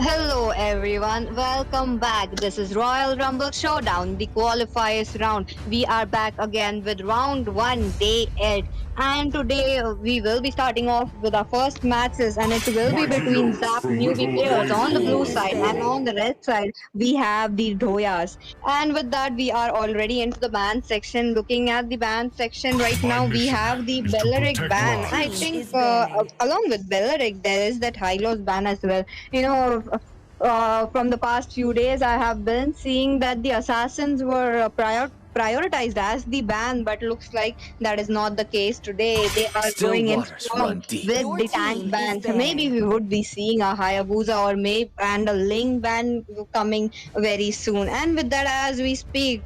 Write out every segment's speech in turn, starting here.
Hello everyone, welcome back. This is Royal Rumble Showdown, the qualifiers round. We are back again with round 1, day 8. And today we will be starting off with our first matches, and it will be Mighty between Oak Zap from newbie Level players on the blue A4. side, and on the red side we have the Doyas. And with that, we are already into the band section. Looking at the band section right My now, we mission have the is to Belleric protect ban. I lives. think along with Belleric, there is that Hylos ban as well. You know, from the past few days, I have been seeing that the assassins were prioritized as the ban, but looks like that is not the case today. They are Still going in waters strong run deep. with Your the tank team is ban. So maybe banning. we would be seeing a Hayabusa or maybe and a Ling ban coming very soon. And with that, as we speak,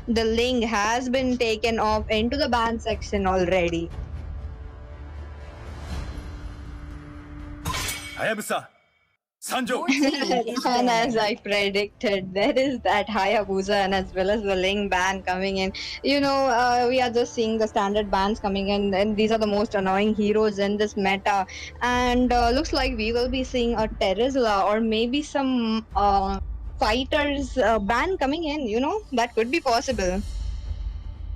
the Ling has been taken off into the ban section already. Hayabusa, Sanjo. Your team is And as banning. I predicted, there is that Hayabusa and as well as the Ling ban coming in. We are just seeing the standard bans coming in, and these are the most annoying heroes in this meta. And looks like we will be seeing a Terizla or maybe some fighters ban coming in. That could be possible.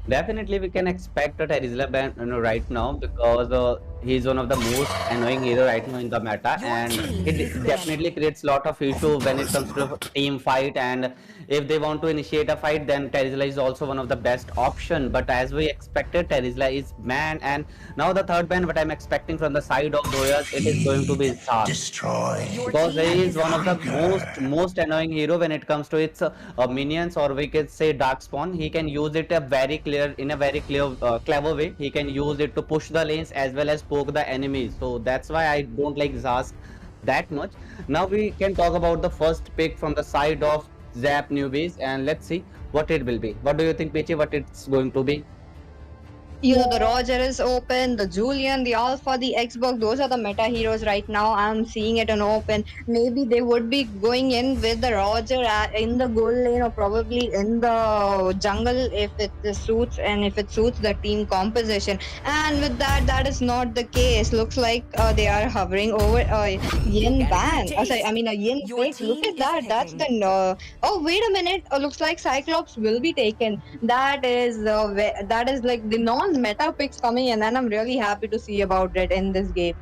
Definitely, we can expect a Terizla ban right now because he's one of the most annoying hero right now in the meta, Your and team is it banning. definitely creates a lot of issue when it comes to Onslaught. team fight. And if they want to initiate a fight, then Terizla is also one of the best option. But as we expected, Terizla is banned, and now the third ban. What I'm expecting from the side of Doyas, it is going to be Feed. Zap Destroy. Your because team he is is one of the banning. Conquer. most annoying hero when it comes to its minions, or we could say dark spawn. He can use it in a very clear clever way. He can use it to push the lanes as well as poke the enemies, so that's why I don't like Zaz that much. Now we can talk about the first pick from the side of Zap newbies, and let's see what it will be. What do you think, Peachy, what it's going to be? The Roger is open, the Julian, the Alpha, the Xbox, those are the meta heroes right now. I'm seeing it on open. Maybe they would be going in with the Roger in the gold lane or probably in the jungle if it suits and if it suits the team composition. And with that, that is not the case. Looks like they are hovering over Yin Get a good Ban. Sorry, I taste. mean a Yin Your Fake. Look team at is that. That's picking. the. Oh, wait a minute. Looks like Cyclops will be taken. That is like the non-meta picks coming in, and I'm really happy to see about it in this game.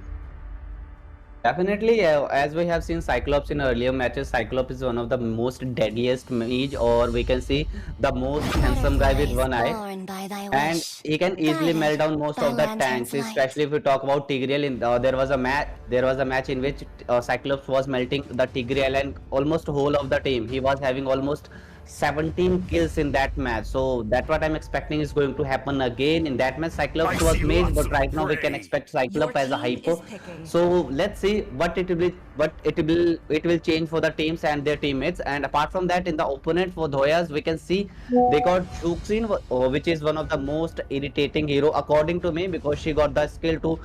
Definitely, as we have seen Cyclops in earlier matches, Cyclops is one of the most deadliest mage, or we can see the most handsome guy with Butterflies one eye, born by thy and wish, he can easily guided melt down most by of the lantern's tanks. light. Especially if we talk about Tigreal, there was a match in which Cyclops was melting the Tigreal and almost whole of the team. He was having almost 17 kills in that match. So that's what I'm expecting is going to happen again in that match. I Cyclops was see mage, lots but of right now we can prey. expect Your Cyclops as a team hyper. is picking. So let's see what it will change for the teams and their teammates. And apart from that, in the opponent for Doyas, we can see they got Juxin, which is one of the most irritating hero according to me, because she got the skill to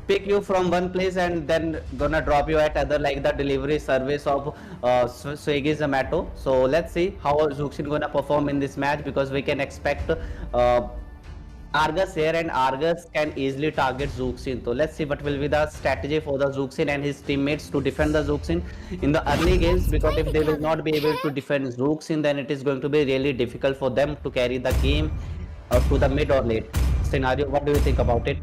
pick you from one place and then gonna drop you at other, like the delivery service of Swiggy Zomato. So let's see how Juxin gonna perform in this match, because we can expect Argus here, and Argus can easily target Zuxin. So let's see what will be the strategy for the Zuxin and his teammates to defend the Zuxin in the early games, Let's because play if they will together, not be able to huh? defend Zuxin, then it is going to be really difficult for them to carry the game to the mid or late scenario. What do you think about it?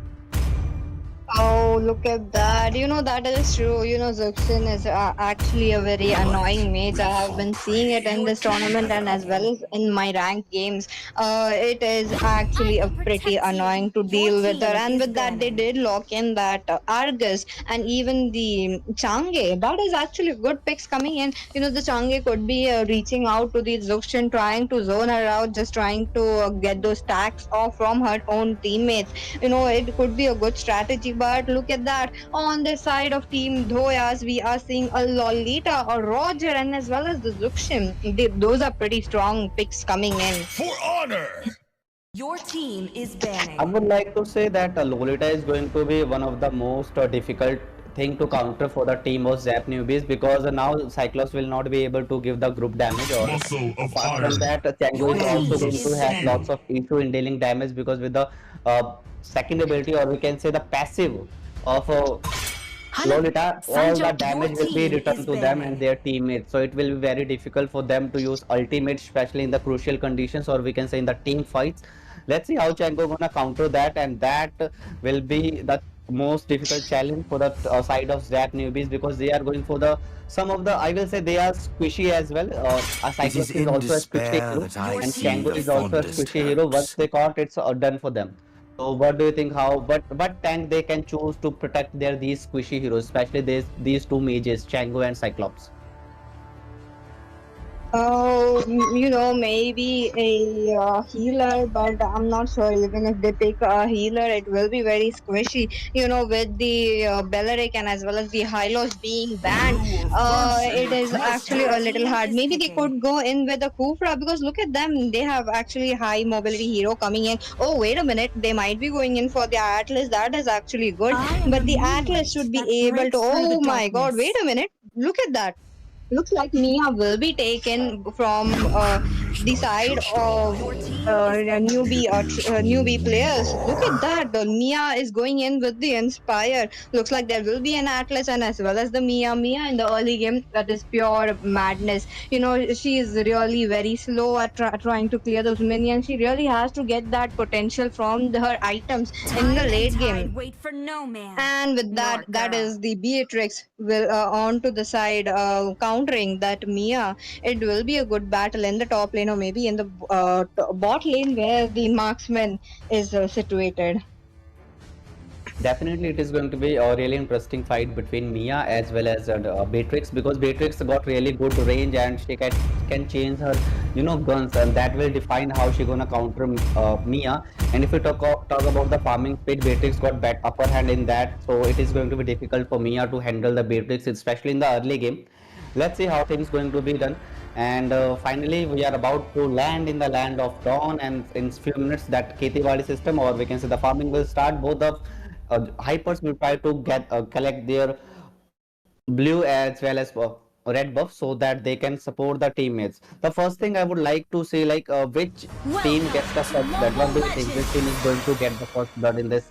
Oh, look at that. That is true. Zuxin is actually a very Blood annoying mage. I will have fall been seeing it in Your this prey. team tournament is and as well picking. as in my ranked games. It is I actually a can pretty protect you. annoying to Your deal with her. team And is with that, they banning. did lock in that Argus and even the Change. That is actually good picks coming in. The Change could be reaching out to the Zuxin, trying to zone her out, just trying to get those stacks off from her own teammates. It could be a good strategy, but look at that. On the side of Team Doyas, we are seeing a Lolita, a Roger, and as well as the Zuxim. Those are pretty strong picks coming in. For honor. Your team is I banning. would like to say that Lolita is going to be one of the most difficult thing to counter for the team of Zap newbies, because now Cyclops will not be able to give the group damage. Or Muscle of apart from iron. that, Chango Your is team also going Ruthless is to have lots banning. of steel. issue in dealing damage, because with the second ability, or we can say the passive of Lolita, all the Sanjok, your damage will be team returned is to them and banned. their teammates. So it will be very difficult for them to use ultimate, especially in the crucial conditions, or we can say in the team fights. Let's see how Chango gonna counter that, and that will be the most difficult challenge for the side of Zap newbies, because they are going for the some of the, I will say they are squishy as well. A It is Cyclops is in also a squishy despair hero, that Your I and see Chango the team is is also a fondest squishy hero. Once hopes. they caught, it's done for them. So what do you think? How what tank they can choose to protect their these squishy heroes, especially these two mages, Chango and Cyclops? Oh, maybe a healer, but I'm not sure. Even if they pick a healer, it will be very squishy. With the Belleric and as well as the Hylos being banned, it is actually Your a little team hard. is Maybe they picking. could go in with a Kufra, because look at them. They have actually high mobility hero coming in. Oh, wait a minute. They might be going in for the Atlas. That is actually good. I am the But the Atlas moonlight should that be able to. breaks through the Oh my god, wait darkness. a minute. Look at that. Looks like Mia will be taken from the side of Your team is newbie players. Look at that. The Mia is going in with the Inspire. Looks like there will be an Atlas and as well as the Mia. Mia in the early game, that is pure madness. She is really very slow at trying to clear those minions. She really has to get that potential from her items in the time and late game. tide wait for no man, And with nor that girl. is the Beatrix will on to the side, countering that Mia. It will be a good battle in the top lane, or maybe in the bot lane where the marksman is situated. Definitely, it is going to be a really interesting fight between Mia as well as Beatrix, because Beatrix got really good range and she can change her, guns, and that will define how she gonna counter Mia. And if we talk about the farming speed, Beatrix got upper hand in that, so it is going to be difficult for Mia to handle the Beatrix, especially in the early game. Let's see how things going to be done. And finally, we are about to land in the land of Dawn, and in few minutes, that Ketiwadi system, or we can say the farming will start. Both of hypers will try to collect their blue as well as red buff, so that they can support the teammates. The first thing I would like to say, like, which team Welcome gets the to first blood? What Mobile do you think? Which team is Legends! going to get the first blood in this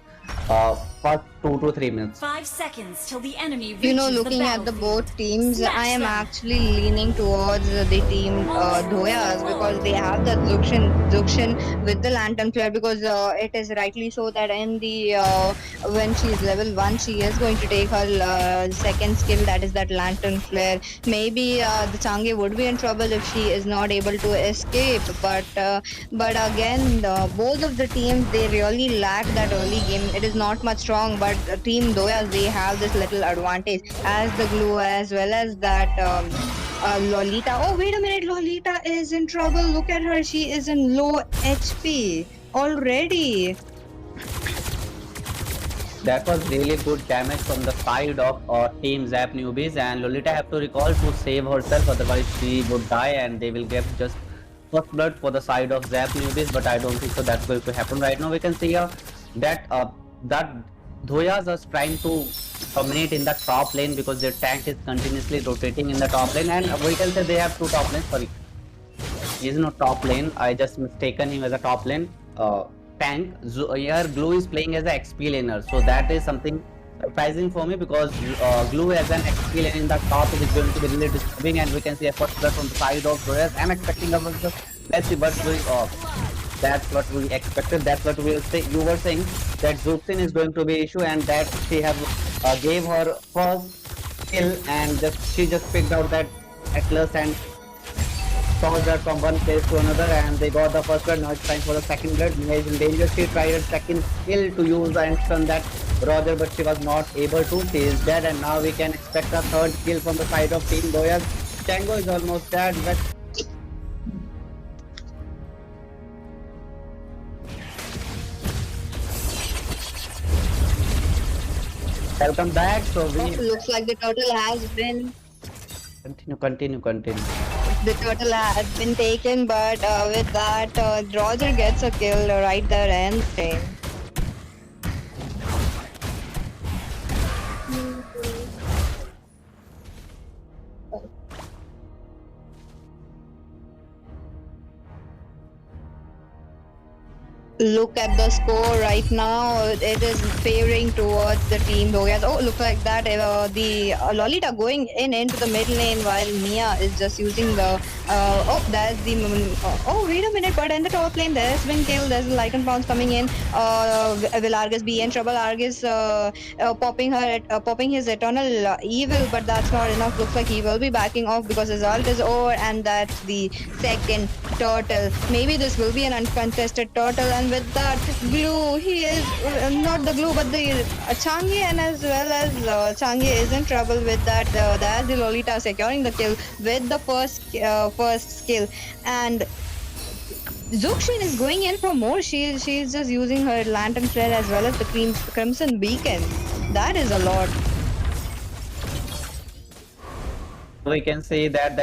first 2 to 3 minutes? 5 seconds till the enemy reaches the Looking at the both battlefield. teams, I Snatch am them! actually leaning towards the team Doyas, because they have that Zuxian with the Lantern Flare. Because it is rightly so that in the when she is level 1, she is going to take her second skill, that is that Lantern Flare. Maybe the Change would be in trouble if she is not able to escape. But again, both of the teams, they really lack that early game. It is not much strong, but Team Doyas, they have this little advantage as the glue as well as that Lolita. Oh, wait a minute, Lolita is in trouble. Look at her, she is in low HP already. That was really good damage from the side of Team Zap newbies, and Lolita have to recall to save herself, otherwise she would die, and they will get just first blood for the side of Zap newbies. But I don't think so that's going to happen right now. We can see that that Doyas are trying to dominate in the top lane, because their tank is continuously rotating in the top lane, and we can say they have two top lanes. Sorry, he is not top lane. I just mistaken him as a top lane tank. Here, Glue is playing as an XP laner, so that is something surprising for me, because Glue as an XP lane in the top is going to be really disturbing, and we can see a first blood from the side of Doyas. I'm expecting a first blood. Let's see what we. That's what we expected. That's what we were saying. You were saying that Zuxin is going to be issue, and that she have gave her first kill, and she just picked out that Atlas and tossed her from one place to another, and they got the first blood. Now it's time for the second blood. Mia is in danger. She tried her second skill to use and stun that Roger, but she was not able to. She is dead, and now we can expect a third kill from the side of Team Doyas. Tango is almost dead, but welcome back. So Oh, we looks like the turtle has been continue. taken, but with that, Roger gets a kill right there and then. Look at the score right now. It is favoring towards the team Doyas. Oh, look like that. The Lolita going in into the mid lane while Mia is just using the. Oh, that's the. Oh, wait a minute. But in the top lane, there's been killed. There's Lycan Pounce coming in. Will Argus be in trouble? Argus popping his eternal evil, but that's not enough. Looks like he will be backing off because his ult is over, and that's the second turtle. Maybe this will be an uncontested turtle, and with that glue, he is not the glue, but the Changi, and as well as Changi is in trouble with that. That's the Lolita securing the kill with the first skill, and Zuxin is going in for more. She's just using her lantern flare as well as the crimson beacon. That is a lot. We can say that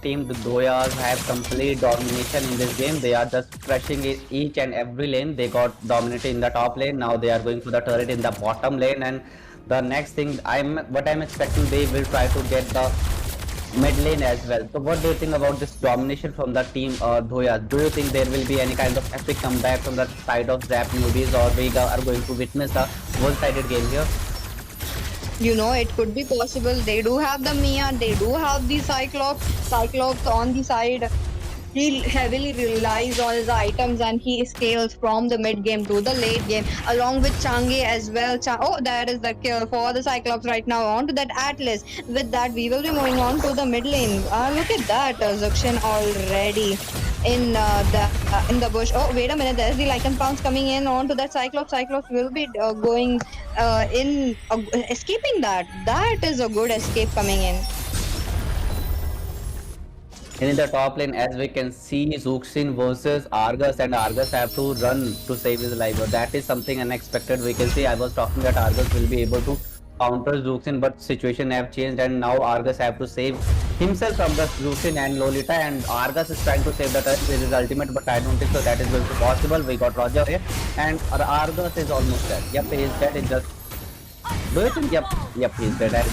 team the Doyas have complete domination in this game. They are just crushing each and every lane. They got dominated in the top lane. Now they are going for the turret in the bottom lane. And the next thing I'm expecting, they will try to get the mid lane as well. So what do you think about this domination from the team Doyas? Do you think there will be any kind of epic comeback from the side of Zap newbies, or we are going to witness a one-sided game here? You know, it could be possible. They do have the Mia, they do have the Cyclops. Cyclops on the side. He heavily relies on his items and he scales from the mid game to the late game along with Changi as well. Oh, that is the kill for the Cyclops right now. On to that Atlas. With that, we will be moving on to the mid lane. Look at that, Zuxin already in the bush. Oh, wait a minute. There's the Lycan Pounce coming in onto that Cyclops. Cyclops will be going escaping that. That is a good escape coming in. And in the top lane, as we can see, Zuxin versus Argus, and Argus have to run to save his life. But that is something unexpected. We can see I was talking that Argus will be able to counter Zuxin, but situation have changed, and now Argus have to save himself from the Zuxin and Lolita, and Argus is trying to save the turret with his ultimate, but I don't think so that is going to be possible. We got Roger here, and Argus is almost dead. Yep, he is dead. It just. Do you think? Yep, he is dead.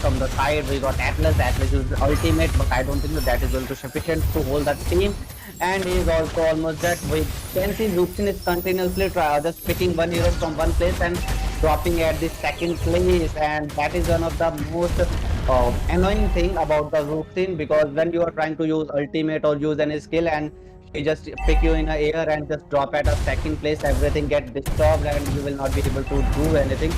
From the side, we got Atlas. Atlas is ultimate, but I don't think that is going to be sufficient to hold that team. And he is also almost dead. We can see Zuxin is continuously just picking one hero from one place and dropping at the second place. And that is one of the most annoying thing about the Zuxin, because when you are trying to use ultimate or use any skill and he just pick you in the air and just drop at a second place, everything get disturbed and you will not be able to do anything.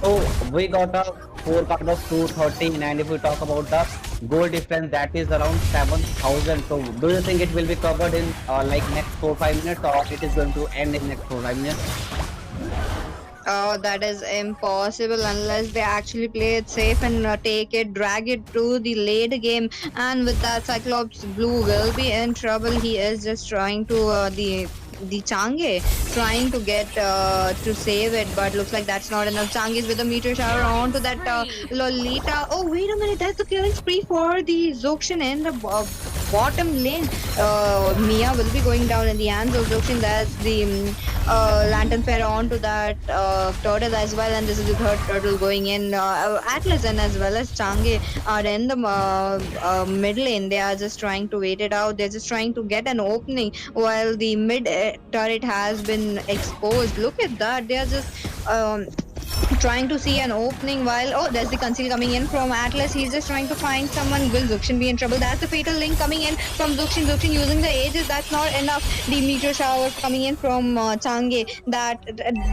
So we got a scorecard of 213, and if we talk about the goal difference, that is around 7,000. So do you think it will be covered in like next 4-5 minutes, or it is going to end in next 4-5 minutes? Oh, that is impossible unless they actually play it safe and drag it to the late game. And with that, Cyclops Blue will be in trouble. He is just trying to the Change trying to get to save it, but looks like that's not enough. Change is with a meteor shower onto that Lolita. Oh, wait a minute, that's the killing spree for the Zuxin in the bottom lane. Mia will be going down in the hands of Zuxin. That's the lantern flare onto that turtle as well, and this is the third turtle going in. Atlas and as well as Change are in the mid lane. They are just trying to wait it out. They're just trying to get an opening while the mid turret has been exposed. Look at that. They are just trying to see an opening while there's the conceal coming in from Atlas. He's just trying to find someone. Will Zuxin be in trouble? That's the fatal link coming in from Zuxin. Zuxin using the ages. That's not enough. The meteor shower coming in from Change that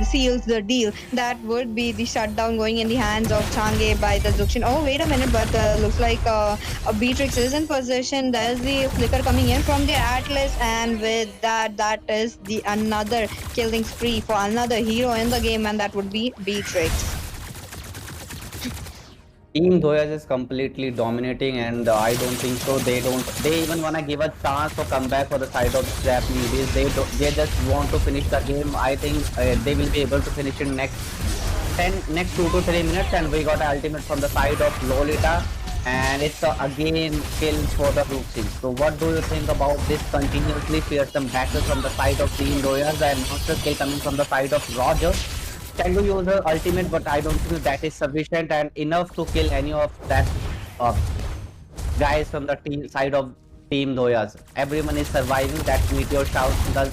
seals the deal. That would be the shutdown going in the hands of Change by the Zuxin. Oh, wait a minute, but looks like a Beatrix is in possession. There's the flicker coming in from the Atlas, and with that is the another killing spree for another hero in the game, and that would be Beatrix. Team Doyas is completely dominating, and I don't think so. They even wanna give a chance for comeback for the side of Japanese. They just want to finish the game. I think they will be able to finish in next 2 to 3 minutes. And we got an ultimate from the side of Lolita, and it's again kill for the Zuxin. So what do you think about this continuously fearsome battle from the side of Team Doyas, and monster kill coming from the side of Roger? Can we use the ultimate, but I don't think that is sufficient and enough to kill any of that guys from the side of Team Doyas. Everyone is surviving. That meteor shout the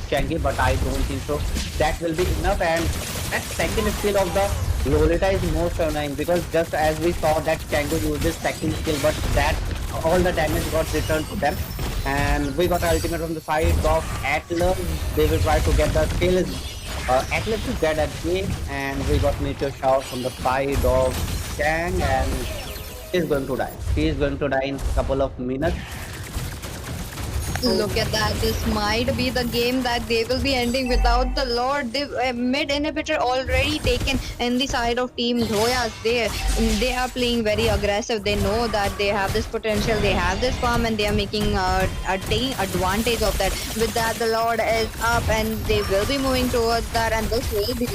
Changi, but I don't think so. That will be enough. And that second skill of the Lolita is most annoying because just as we saw that Changi uses second skill, but that all the damage got returned to them. And we got ultimate from the side of Atlas. They will try to get the kill. Atlas is dead again, and we got meteor shout from the side of Chang, and he's going to die. He is going to die in a couple of minutes. Look at that. This might be the game that they will be ending without the Lord. The mid inhibitor already taken in the side of Team Doyas. They are playing very aggressive. They know that they have this potential. They have this farm, and they are making taking advantage of that. With that, the Lord is up, and they will be moving towards that, and this will be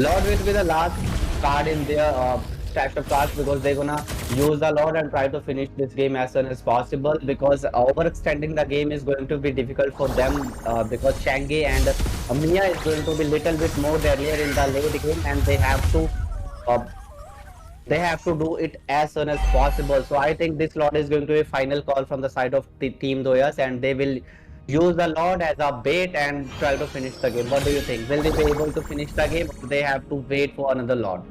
Lord will be the last card in their stash of cards because they're gonna use the Lord and try to finish this game as soon as possible, because overextending the game is going to be difficult for them because Changi and Mia is going to be little bit more earlier in the late game, and they have to do it as soon as possible. So I think this Lord is going to be a final call from the side of the Team Doyas, and they will use the Lord as a bait and try to finish the game. What do you think? Will they be able to finish the game, or they have to wait for another Lord?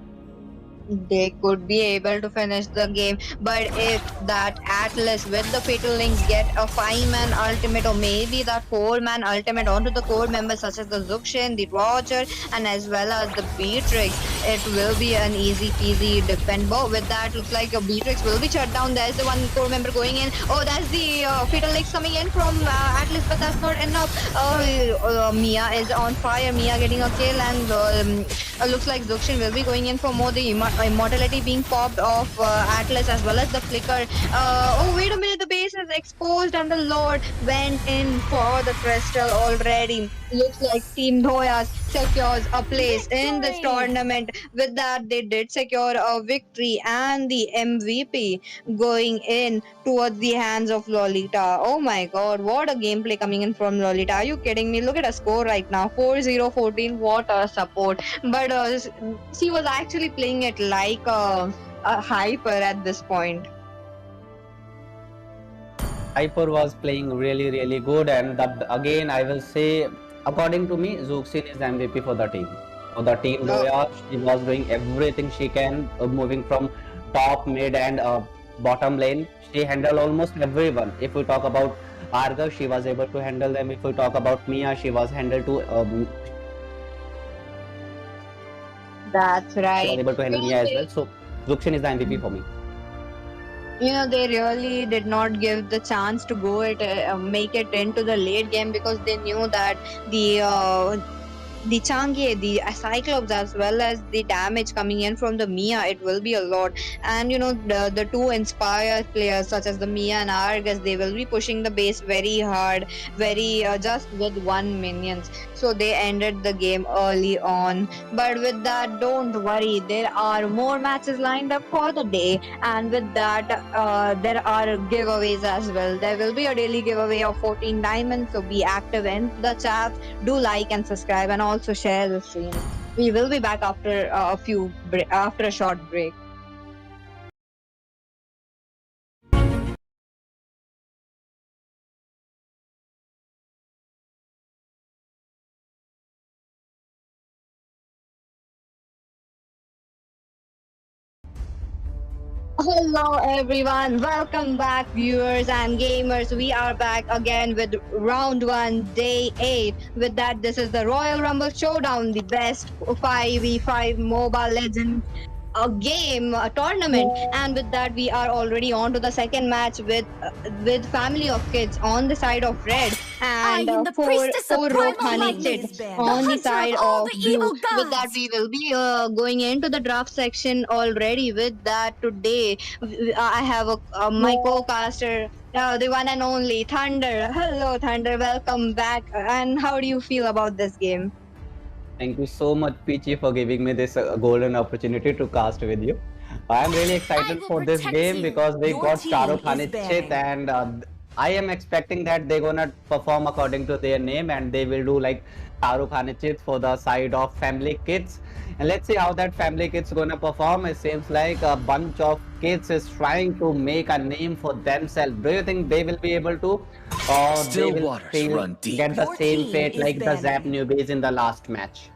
they could be able to finish the game, but if that Atlas with the fatal links get a 5-man ultimate, or maybe that 4-man ultimate onto the core members such as the Zuxian, the Roger, and as well as the Beatrix, it will be an easy peasy defend. But with that, looks like a Beatrix will be shut down. There's the one core member going in. Oh, that's the fatal links coming in from Atlas, but that's not enough. Mia is on fire. Mia getting a kill, and looks like Zuxian will be going in for more. The immortality being popped off Atlas as well as the flicker. Oh, wait a minute, the base is exposed, and the Lord went in for the crystal already. Looks like Team Doyas secures a place in this tournament. With that, they did secure a victory and the MVP going in towards the hands of Lolita. Oh my god, what a gameplay coming in from Lolita. Are you kidding me? Look at a score right now, 4-0-14. What a support. But she was actually playing it like a hyper at this point. Hyper was playing really good, and again I will say, according to me, Zuxin is MVP for the team. For the team, Doya, she was doing everything she can, moving from top, mid, and bottom lane. She handled almost everyone. If we talk about Arga, she was able to handle them. If we talk about Mia, she was handled to. That's right. She was able to handle Mia as well. So Zuxin is the MVP for me. You know, they really did not give the chance to go make it into the late game, because they knew that the Changi, the Cyclops, as well as the damage coming in from the Mia, it will be a lot. And you know, the two inspired players such as the Mia and Argus, they will be pushing the base very hard, very just with 1 minions. So they ended the game early on. But with that, don't worry, there are more matches lined up for the day, and with that, there are giveaways as well. There will be a daily giveaway of 14 diamonds, so be active in the chat, do like and subscribe, and also share the stream. We will be back after after a short break. Hello everyone, welcome back viewers and gamers. We are back again with round 1, day 8. With that, this is the Royal Rumble Showdown, the best 5v5 Moba Legends a tournament. And with that, we are already on to the second match with Family of Kids on the side of red, and four row Khanit on the side of blue. With that, we will be going into the draft section already. With that, today I have my co-caster, the one and only Thunder. Hello Thunder, welcome back. And how do you feel about this game? Thank you so much, Peachy, for giving me this golden opportunity to cast with you. I am really excited for this game because we got Shahrukh Khanit and I am expecting that they're gonna perform according to their name and they will do like Taru Khanit for the side of family kids. And let's see how that family kids gonna perform. It seems like a bunch of kids is trying to make a name for themselves. Do you think they will be able to, or they Still will waters feel run deep. get the Your same team fate is like the Zap banning. newbies in the last match?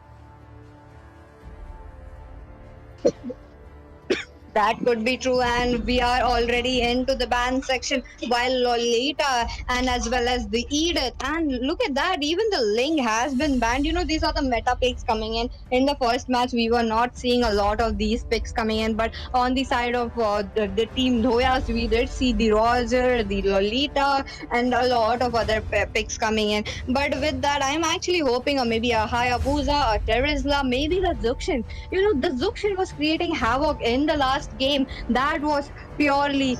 That could be true, and we are already into the ban section. While Lolita and as well as the Edith, and look at that, even the Ling has been banned. These are the meta picks coming in. In the first match, we were not seeing a lot of these picks coming in, but on the side of the team Doyas, we did see the Roger, the Lolita, and a lot of other picks coming in. But with that, I'm actually hoping maybe a Hayabusa, a Terizla, maybe the Zuxian. The Zuxian was creating havoc in the last game. That was purely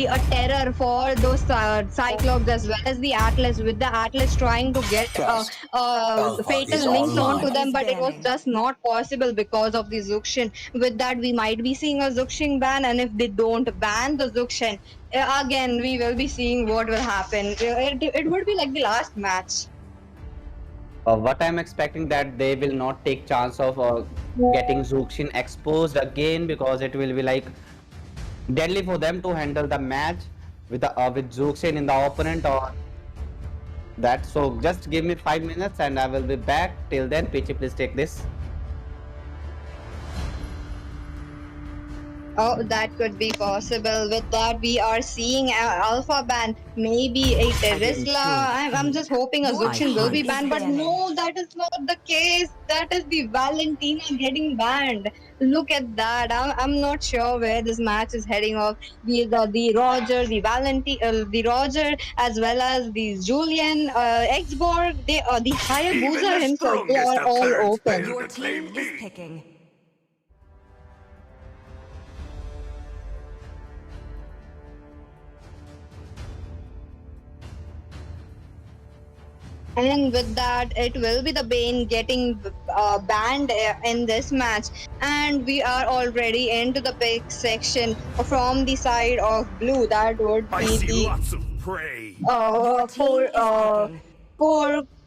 a terror for those Cyclops as well as the Atlas, with the Atlas trying to get Trust. Alpha fatal is links Team onto online. them, is but it was banning. just not possible because of the Zuxian. With that, we might be seeing a Zuxian ban, and if they don't ban the Zuxian, again we will be seeing what will happen. It would be like the last match. What I'm expecting that they will not take chance of getting Zuxin exposed again, because it will be like deadly for them to handle the match with Zuxin in the opponent or that. So just give me 5 minutes and I will be back. Till then, Peachy, please take this. Oh, that could be possible. With that, we are seeing Alpha ban, maybe a I didn't Terisla. choose I'm just fear. hoping a Your I Zuxian will team be hunted is banned, but it. banning. no, that is not the case. That is the Valentina getting banned. Look at that. I'm not sure where this match is heading off. The Roger, the Roger, as well as the Julian, Xborg, the Even Hayabusa the himself, they strongest are of all clerics open. fail Your to team claim is me. picking. And with that, it will be the Bane getting banned in this match. And we are already into the pick section from the side of blue. That would I be see the lots of prey. Your team for is picking.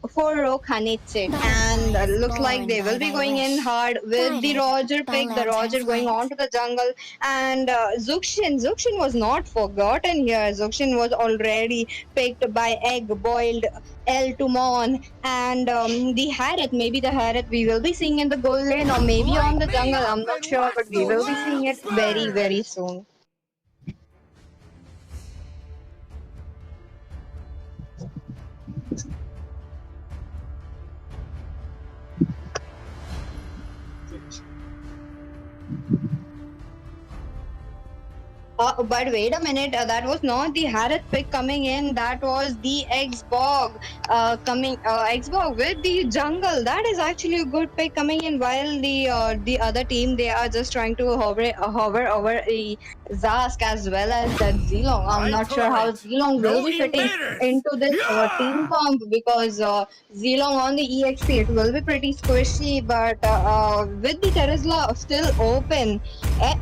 for Khanit, and Butterflies looks like born they by will be thy going in wish, hard with the guided Roger by pick. The lantern Roger going on flight. to the jungle, and Zuxian was not forgotten here. Zuxian was already picked by Egg Boiled, El Tumon, and the Harriet. Maybe the Harriet we will be seeing in the gold lane, or maybe on Light the me jungle. I'm up not and sure, watch but we the Your will be team seeing world it is very, banning. burn. very soon. But wait a minute, that was not the Harris pick coming in. That was the Xbog Xbog with the jungle. That is actually a good pick coming in. While the other team, they are just trying to hover over a Zask as well as that Zilong. I'm My not sure how torrent. Zilong will No be fitting invaders. into this team Yeah. comp, because Zilong on the EXP, it will be pretty squishy. But with the Terizla still open,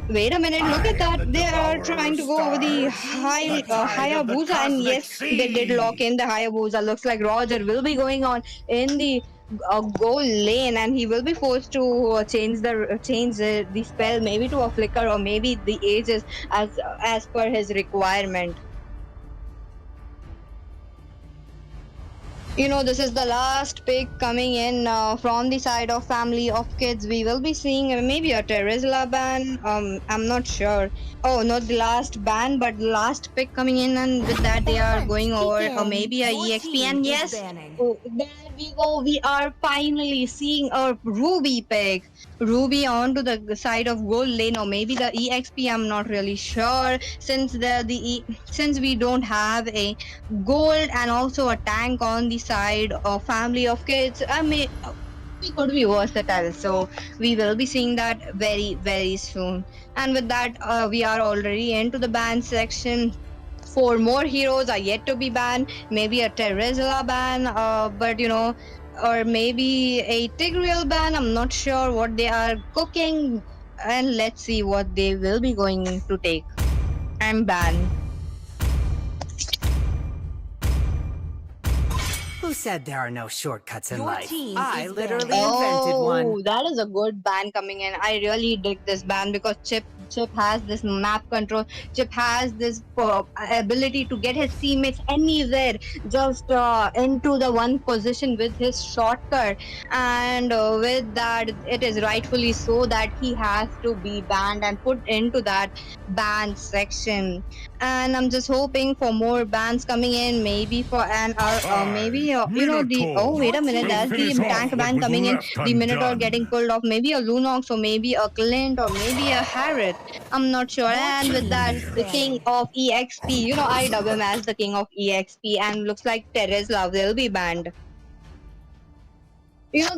wait a minute, look I at am that. the They are devourer trying of to go over the Your stars. team is The tide banning. of the Hayabusa, and cosmic yes, they did lock sea. in the Hayabusa. Looks like Roger will be going on in the goal lane, and he will be forced to change the spell, maybe to a flicker or maybe the ages as per his requirement. This is the last pick coming in from the side of family of kids. We will be seeing maybe a Terizla ban. I'm not sure. Oh, not the last ban, but the last pick coming in, and with that The they are hunt going over, or maybe a begins. Your EXP. team And is yes, banning. oh, there we go. We are finally seeing a Ruby pick. Ruby onto the side of gold lane, or maybe the EXP. I'm not really sure, since since we don't have a gold and also a tank on the side of family of kids. I mean, we could be versatile, so we will be seeing that very, very soon. And with that, we are already into the ban section. Four more heroes are yet to be banned. Maybe a Terizla ban, but or maybe a Tigreal ban. I'm not sure what they are cooking, and let's see what they will be going to take and ban. Who said there are no shortcuts in Your life? team I is literally banned. invented one. Oh, that is a good ban coming in. I really dig this ban because Chip has this map control. Chip has this ability to get his teammates anywhere, just into the one position with his shortcut. And with that, it is rightfully so that he has to be banned and put into that ban section. And I'm just hoping for more bans coming in, maybe for an maybe the wait a minute, Your there's team the is tank what ban was coming in, left the Minotaur undone. getting pulled off, maybe a Lunox or maybe a Clint or maybe a Harriet. I'm not sure. Your And with team that, is the king banned. of EXP, I dub him as the king of EXP, and looks like Tereslava will be banned.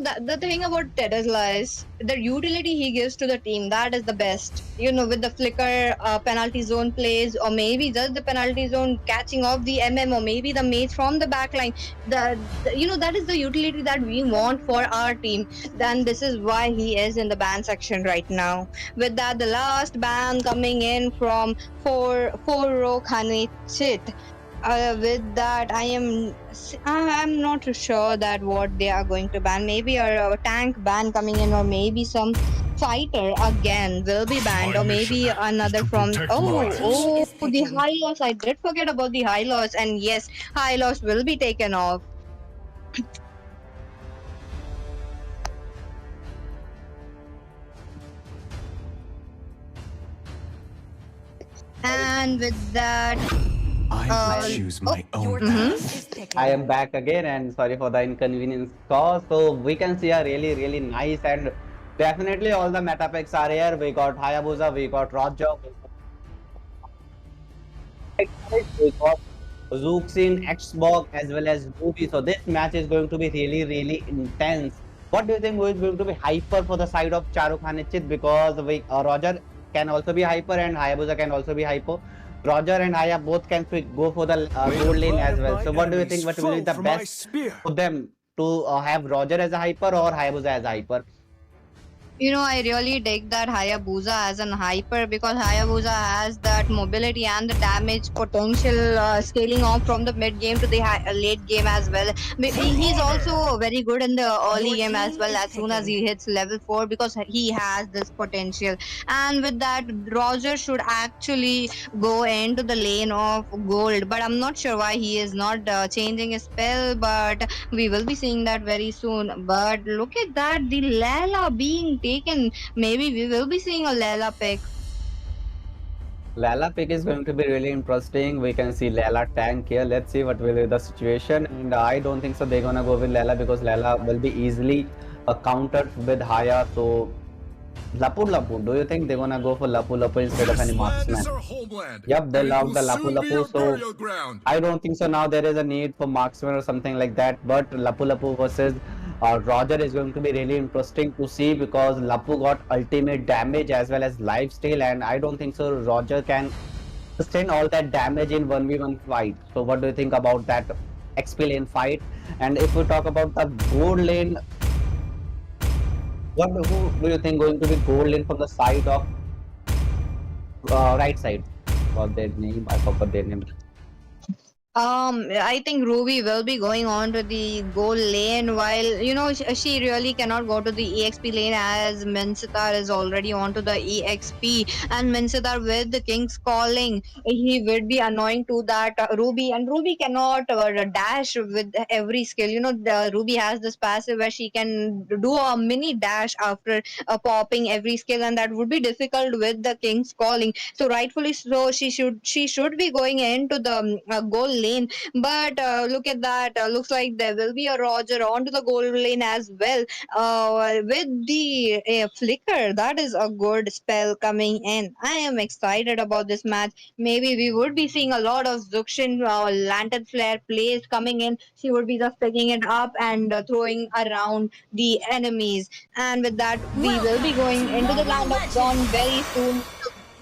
That the thing about Tesla is the utility he gives to the team. That is the best. With the flicker penalty zone plays, or maybe just the penalty zone catching off the or maybe the mates from the backline. That is the utility that we want for our team. Then this is why he is in the ban section right now. With that, the last ban coming in from four row Khanit. With that, I'm not too sure that what they are going to ban. Maybe a tank ban coming in, or maybe some fighter again will be banned, My or mission maybe is another to from protect lives. Team is the picking. high loss. I did forget about the high loss, and yes, high loss will be taken off. And with that, I uh, will choose oh, my own Your mhm. team path. is picking. I am back again, and sorry for the inconvenience caused. So we can see a really, really nice and definitely all the meta picks are here. We got Hayabusa, we got Roger, we got Zuxin, Xbox, as well as Ruby. So this match is going to be really, really intense. What do you think is going to be hyper for the side of Charuk Hanichit? Because Roger can also be hyper and Hayabusa can also be hyper. Roger and Haya both can go for the May gold the lane blood as of well. my So what do you think? enemies What will be flow the from my best spear. for them to have Roger as a hyper or Hayabusa as a hyper? I really dig that Hayabusa as an hyper, because Hayabusa has that mobility and the damage potential scaling off from the mid game to the late game as well. He's also very good in the early Your game as team well, is as soon as picking. he hits level 4, because he has this potential. And with that, Roger should actually go into the lane of gold, but I'm not sure why he is not changing his spell, but we will be seeing that very soon. But look at that, the Layla being taken. Maybe we will be seeing a Layla pick. Lala pick is going to be really interesting. We can see Lala tank here. Let's see what will be the situation. And I don't think so they're gonna go with Lala because Lala will be easily countered with Haya. So Lapu Lapu, do you think they're gonna go for Lapu Lapu instead of any This land is marksman? our homeland. Yep, they And it love will the Lapu soon be Lapu. your So burial ground. I don't think so now there is a need for marksman or something like that. But Lapu Lapu versus Roger is going to be really interesting to see because Lapu got ultimate damage as well as lifesteal, and I don't think so Roger can sustain all that damage in 1v1 fight. So what do you think about that XP lane fight? And if we talk about the gold lane, who do you think going to be gold lane from the side of right side? What their name? I forgot their name. I think Ruby will be going on to the goal lane, while she really cannot go to the EXP lane, as Minsitar is already on to the EXP, and Minsitar with the King's calling, he would be annoying to that Ruby, and Ruby cannot dash with every skill. The Ruby has this passive where she can do a mini dash after popping every skill, and that would be difficult with the King's calling. So rightfully so, she should be going into the goal lane. But look at that, looks like there will be a Roger onto the goal lane as well, with the flicker. That is a good spell coming in. I am excited about this match. Maybe we would be seeing a lot of Zuxin lantern flare plays coming in. She would be just picking it up and throwing around the enemies. And with that, we will be Welcome going to into the Mobile land of Dawn very Legends. soon.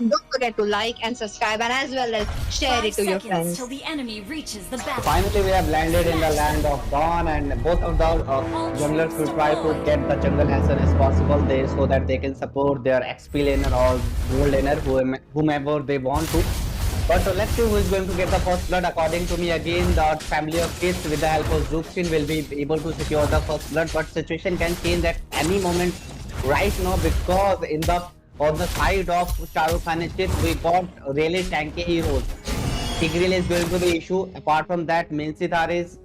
Don't forget to like and subscribe, and as well as share 5 it to your seconds till friends. the enemy reaches the So battlefield. finally, we have landed in the Smash land them. of Dawn, and both of the All junglers troops will try to deployed. get the jungle as soon as possible there so that they can support their XP laner or gold laner, whomever they want to. But let's see who is going to get the first blood. According to me, again, the family of kids with the help of Zuxin will be able to secure the first blood. But situation can change at any moment right now because on the side of Shahrukh Khan and Chit, we got really tanky heroes. Tigreal is going to be issue. Apart from that, Minsitar is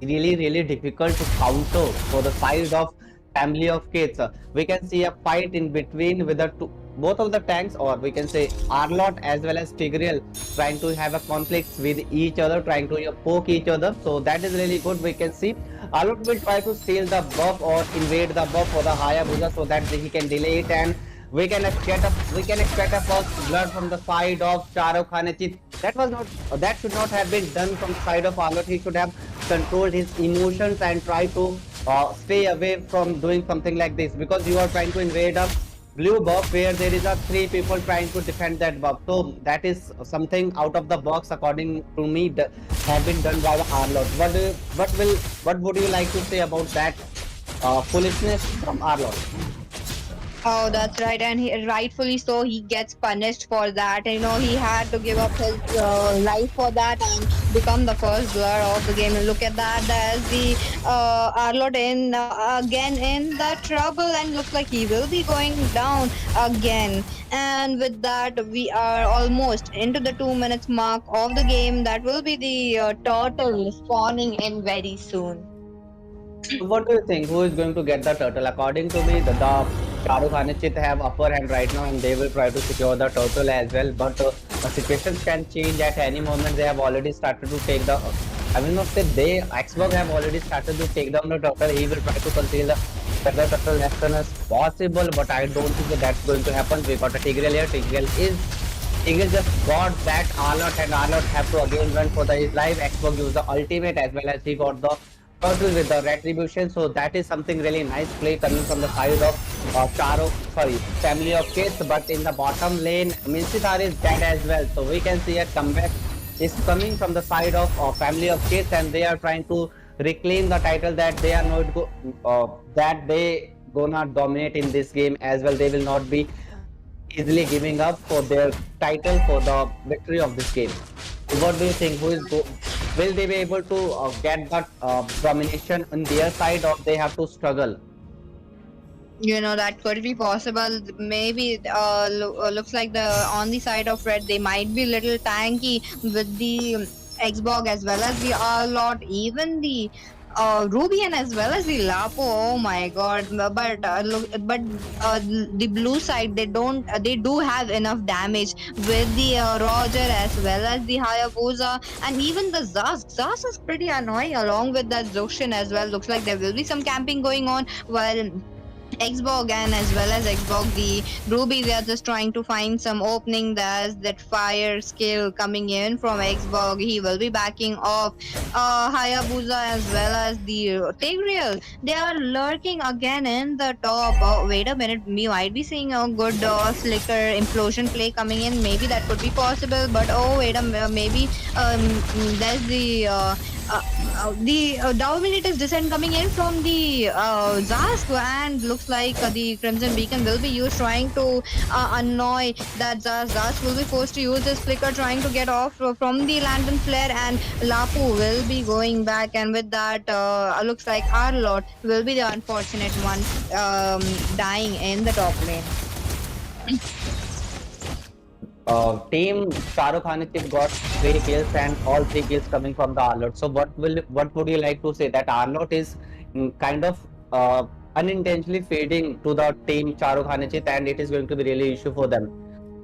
really difficult to counter for the side of family of kids. We can see a fight in between with the both of the tanks, or we can say Arlot as well as Tigreal trying to have a conflict with each other, trying to poke each other. So that is really good. We can see Arlot will try to steal the buff or invade the buff for the Hayabusa so that he can delay it, and we can expect a first blood from the side of Shahrukh Khan. That should not have been done from the side of Arlot. He should have controlled his emotions and try to stay away from doing something like this, because you are trying to invade a blue buff where there is a three people trying to defend that buff. So that is something out of the box according to me that have been done by the Arlot. What would you like to say about that foolishness from Arlot? Oh, that's right, and rightfully so. He gets punished for that. You know, he had to give up his life for that and become the first blood of the game. And look at that, there's the Arlot in again in the trouble, and looks like he will be going down again. And with that, we are almost into the 2 minutes mark of the game. That will be the turtle spawning in very soon. What do you think? Who is going to get the turtle? According to me, the Shahrukh Khan and Chit have upper hand right now, and they will try to secure the turtle as well. But the situations can change at any moment. They have already started to take the. I will not say they. Xbox have already started to take down the turtle. He will try to conceal the turtle as soon as possible. But I don't think that that's going to happen. We got a Tigreal here. Tigreal just got that Arlot, and Arlot have to again run for his life. Xbox used the ultimate as well as he got the turtle with the retribution. So that is something really nice play coming from the side of family of kids. But in the bottom lane, Minsitar is dead as well. So we can see a comeback is coming from the side of family of kids, and they are trying to reclaim the title that they are not that they gonna dominate in this game as well. They will not be easily giving up for their title for the victory of this game. What do you think? Will they be able to get that domination on their side, or they have to struggle? You know, that could be possible. Maybe looks like the on the side of red they might be little tanky with the Xbox as well as the Arlot, even the Rubian as well as the Lapo. Oh my god! But the blue side they do have enough damage with the Roger as well as the Hayabusa, and even the Zaz. Zaz is pretty annoying along with that Zoshin as well. Looks like there will be some camping going on while Xbox and as well as Xbox the Ruby, they are just trying to find some opening. There's that fire skill coming in from Xbox. He will be backing off Hayabusa as well as the Tigreal. They are lurking again in the top. Oh, wait a minute, we might be seeing a good flicker implosion play coming in. Maybe that could be possible, but oh wait a maybe there's the Dominator's descent coming in from the Zask, and looks like the Crimson Beacon will be used trying to annoy that Zask. Zask will be forced to use this flicker trying to get off from the Lantern Flare, and Lapu will be going back, and with that looks like Arlot will be the unfortunate one dying in the top lane. Team Shahrukh Khan got 3 kills, and all 3 kills coming from the Arlot. So what would you like to say? That Arlot is kind of unintentionally fading to the team Shahrukh Khan, and it is going to be really issue for them.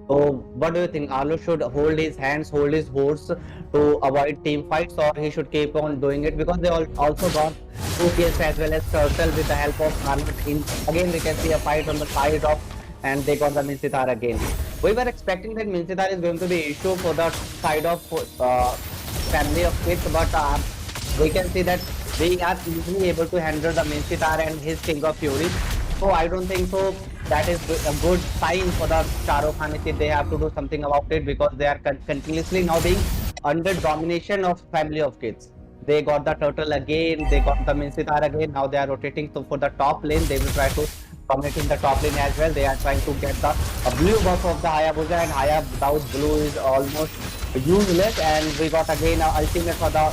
So what do you think? Arlot should hold his hands, hold his horse to avoid team fights, or he should keep on doing it, because they also got 2 kills as well as Turtle with the help of Arlot. Again, we can see a fight on the side of, and they got the Minsitar again. We were expecting that Minsitar is going to be issue for the side of family of kids, but we can see that they are easily able to handle the Minsitar and his King of Fury. So I don't think so. That is a good sign for the Shahrukh Khan. They have to do something about it, because they are continuously now being under domination of family of kids. They got the Turtle again, they got the Minsitar again. Now they are rotating for the top lane. They will try to dominate in the top lane as well. They are trying to get the blue buff of the Hayabusa, and Haya without blue is almost useless, and we got again a ultimate for the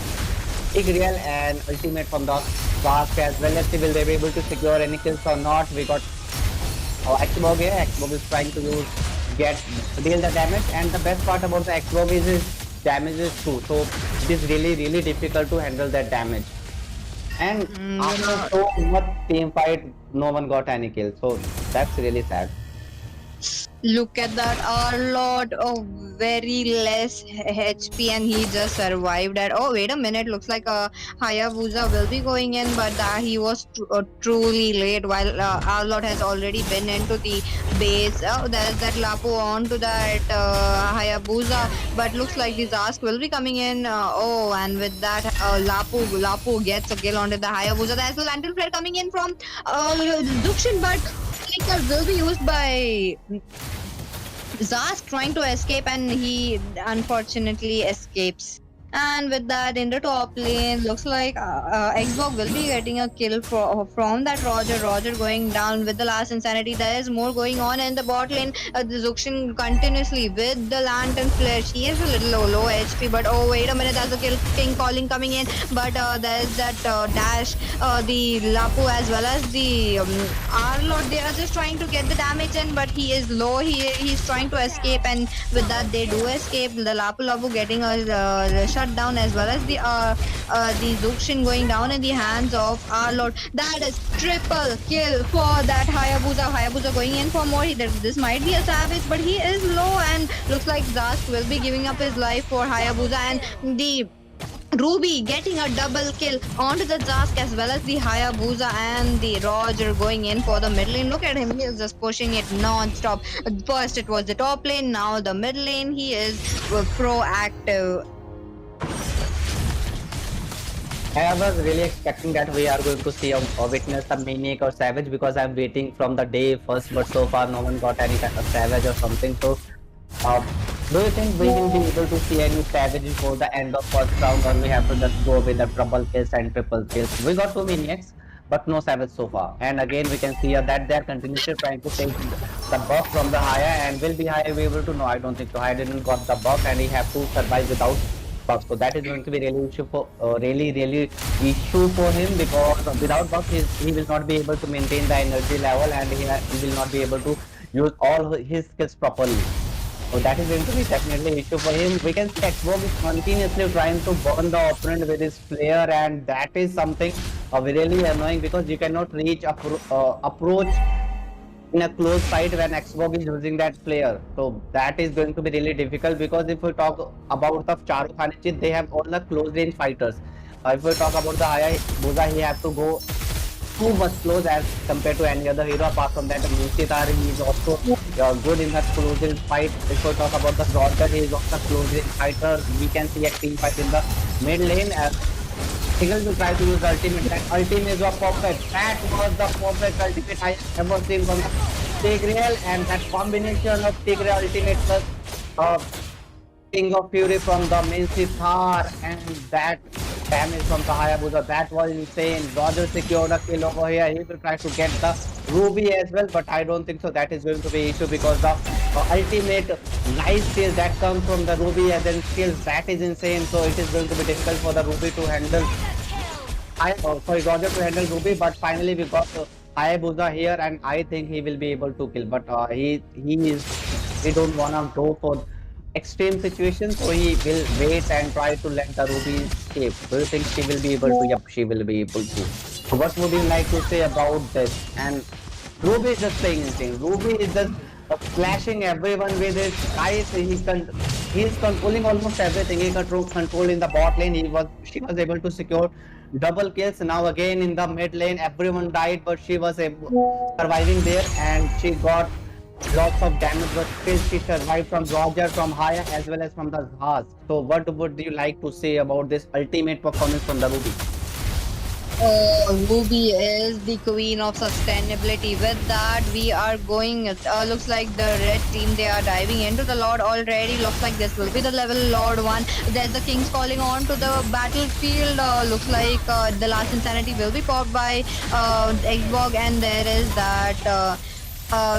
Tigreal and ultimate from the Fast as well. Let's see will they be able to secure any kills or not. We got Xbog here. Xbog is trying to deal the damage, and the best part about the Xbog is his damages too. So it is really difficult to handle that damage. And after so much team fight, no one got any kills. So that's really sad. Look at that, our lord. Oh, very less HP, and he just survived that. Oh, wait a minute. Looks like Hayabusa will be going in, but he was truly late. While our lord has already been into the base. Oh, there's that Lapu onto that Hayabusa, but looks like the Zask will be coming in. Oh, and with that, Lapu gets a kill onto the Hayabusa. There's the Lantern Flare coming in from Dukshin, but Flicker will be used by Zask trying to escape, and he unfortunately escapes. And with that, in the top lane, looks like Xbox will be getting a kill from that Roger. Roger going down with the last insanity. There is more going on in the bot lane. The Zuxin continuously with the Lantern Flare. She is a little low HP, but oh, wait a minute, there's a kill king calling coming in. But there's that dash, the Lapu as well as the Arlord. They are just trying to get the damage in, but he is low. He's trying to escape, and with that, they do escape. The Lapu getting a shut down, as well as the Zuxin going down in the hands of our lord. That is triple kill for that Hayabusa. Hayabusa going in for more. This might be a savage, but he is low, and looks like Zask will be giving up his life for Hayabusa, and the Ruby getting a double kill onto the Zask as well as the Hayabusa, and the Roger going in for the mid lane. Look at him, he is just pushing it non-stop. First it was the top lane, now the mid lane. He is proactive. I was really expecting that we are going to see or witness a Maniac or Savage, because I'm waiting from the day first, but so far no one got any kind of Savage or something. So, do you think we will be able to see any Savage before the end of first round, or we have to just go with the double kills and triple kills? We got 2 Maniacs, but no Savage so far. And again, we can see that they are continuously trying to take the buff from the Haya, and will be Haya be able to? No, I don't think so. Haya didn't got the buff, and he have to survive without buff. So that is going to be really issue for really issue for him, because without buff he will not be able to maintain the energy level, and he will not be able to use all his skills properly. So that is going to be definitely an issue for him. We can see Xbox is continuously trying to burn the opponent with his flare, and that is something really annoying, because you cannot reach approach in a close fight when Xbox is using that flare. So that is going to be really difficult, because if we talk about the Charu Khanit, they have all the close range fighters. If we talk about the Hayabusa, he have to go too much close as compared to any other hero. Apart from that, Mushitar, he is also good in that close range fight. If we talk about the Roger, he is also close range fighter. We can see a team fight in the mid lane. Eagle will try to use ultimate. That ultimate was perfect. That was the perfect ultimate I ever seen from the Tigreal, and that combination of Tigreal ultimate plus King of Fury from the Minsitar, and that damage from the Hayabusa, that was insane. Roger secured a kill over here. He will try to get the Ruby as well, but I don't think so that is going to be issue, because the ultimate life steal that comes from the Ruby and then skills, that is insane. So it is going to be difficult for the Ruby to handle. Roger to handle Ruby, but finally we got Hayabusa here, and I think he will be able to kill. But he don't wanna go for extreme situations, so he will wait and try to let the Ruby escape. Do you think she will be able to? Yep, she will be able to. So what would you like to say about this? And Ruby is just saying insane. Ruby is just flashing everyone with his eyes. He is controlling almost everything. He controlling the bot lane. She was able to secure double kills. Now again in the mid lane, everyone died, but she was surviving there, and she got lots of damage, but still she survived from Roger, from Haya, as well as from the Zaz. So what would you like to say about this ultimate performance from the Ruby? Ruby is the queen of sustainability. With that, we are going. Looks like the red team, they are diving into the Lord already. Looks like this will be the level Lord 1. There's the Kings calling on to the battlefield. Looks like the last insanity will be popped by Xbox, and there is that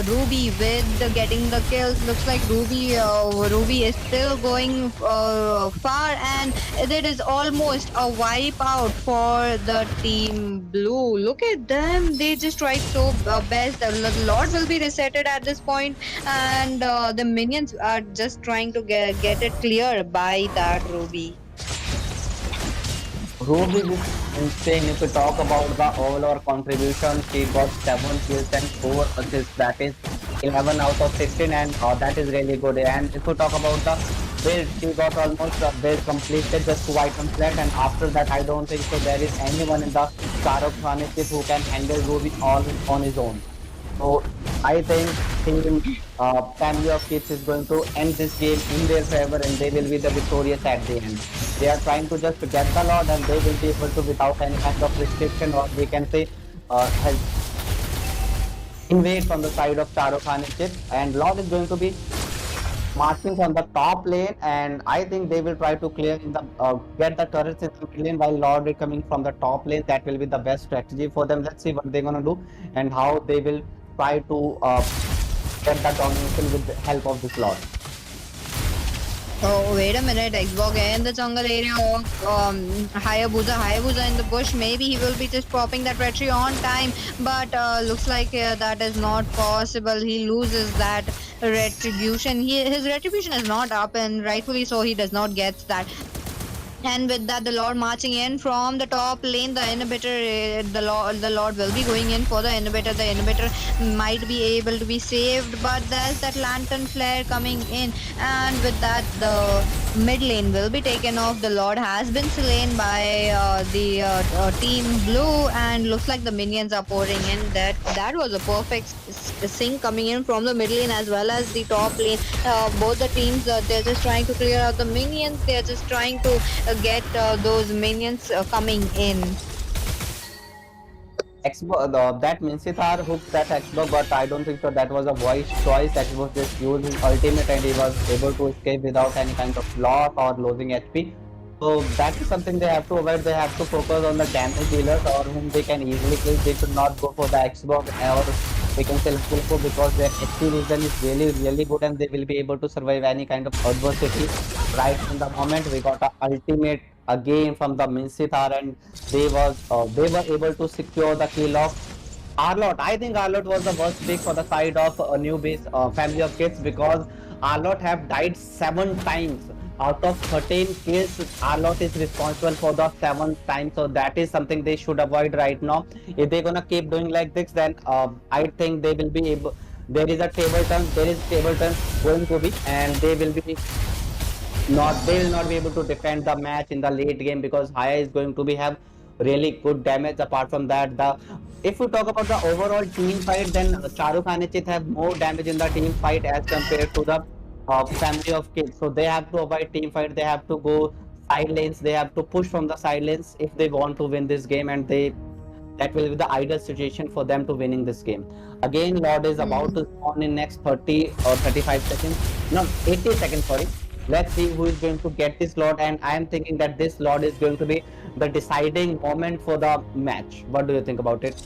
Ruby with getting the kills. Looks like Ruby is still going far, and it is almost a wipe out for the team blue. Look at them; they just tried so best. The Lord will be resetted at this point, and the minions are just trying to get it clear by that Ruby. Ruby is insane. If we talk about the overall contribution, she got 7 kills and 4 assists. That is 11 out of 16, and that is really good. And if we talk about the build, she got almost the build completed, just 2 items left. And after that, I don't think so there is anyone in the Khanit who can handle Ruby all on his own. So I think team Family of Kids is going to end this game in their favor, and they will be the victorious at the end. They are trying to just get the Lord, and they will be able to, without any kind of restriction, or we can say has invade from the side of Khan Chips, and Lord is going to be marching from the top lane, and I think they will try to clear in the get the turrets in the mid lane while Lord is coming from the top lane. That will be the best strategy for them. Let's see what they're gonna do and how they will try to get that domination with the help of this Lord. Oh, wait a minute. Xbox in the jungle area of Hayabusa. Hayabusa in the bush. Maybe he will be just popping that retry on time. But looks like that is not possible. He loses that retribution. His retribution is not up, and rightfully so, he does not get that. And with that, the Lord marching in from the top lane, the inhibitor, the Lord will be going in for the inhibitor. The inhibitor might be able to be saved, but there's that lantern flare coming in, and with that, the mid lane will be taken off. The Lord has been slain by the team blue, and looks like the minions are pouring in. That was a perfect sync coming in from the mid lane as well as the top lane. Both the teams, they're just trying to clear out the minions. They're just trying to get those minions coming in. That Minsithar hook that Xbox got, I don't think so that was a voice choice. Xbox just used his ultimate and he was able to escape without any kind of loss or losing HP. So that is something they have to avoid. They have to focus on the damage dealers or whom they can easily kill. They should not go for the Xbox or we can say Pulpo because their HP vision is really good and they will be able to survive any kind of adversity. Right in the moment we got a ultimate again from the Minsithar and they were able to secure the kill of Arlot. I think Arlot was the worst pick for the side of a new base Family of Kids because Arlot have died 7 times. Out of 13 kills, Arlot is responsible for the 7th time. So that is something they should avoid right now. If they're gonna keep doing like this, then I think they will be able. There is table turn going to be, and they will not be able to defend the match in the late game because Haya is going to be have really good damage. Apart from that, the if we talk about the overall team fight, then Charuk and Chit have more damage in the team fight as compared to the Family of Kids. So they have to avoid team fight. They have to go side lanes. They have to push from the side lanes if they want to win this game, and that will be the ideal situation for them to winning this game. Again, Lord is about to spawn in next 30 or 35 seconds. No, 80 seconds, sorry. Let's see who is going to get this Lord, and I am thinking that this Lord is going to be the deciding moment for the match. What do you think about it?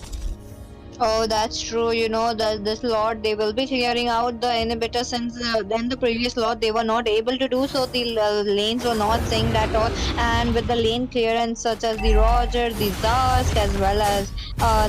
Oh, that's true. You know that this lot they will be clearing out the inhibitor since then the previous lot they were not able to do so. The lanes were not synced at all, and with the lane clearance such as the Roger, the Zask, as well as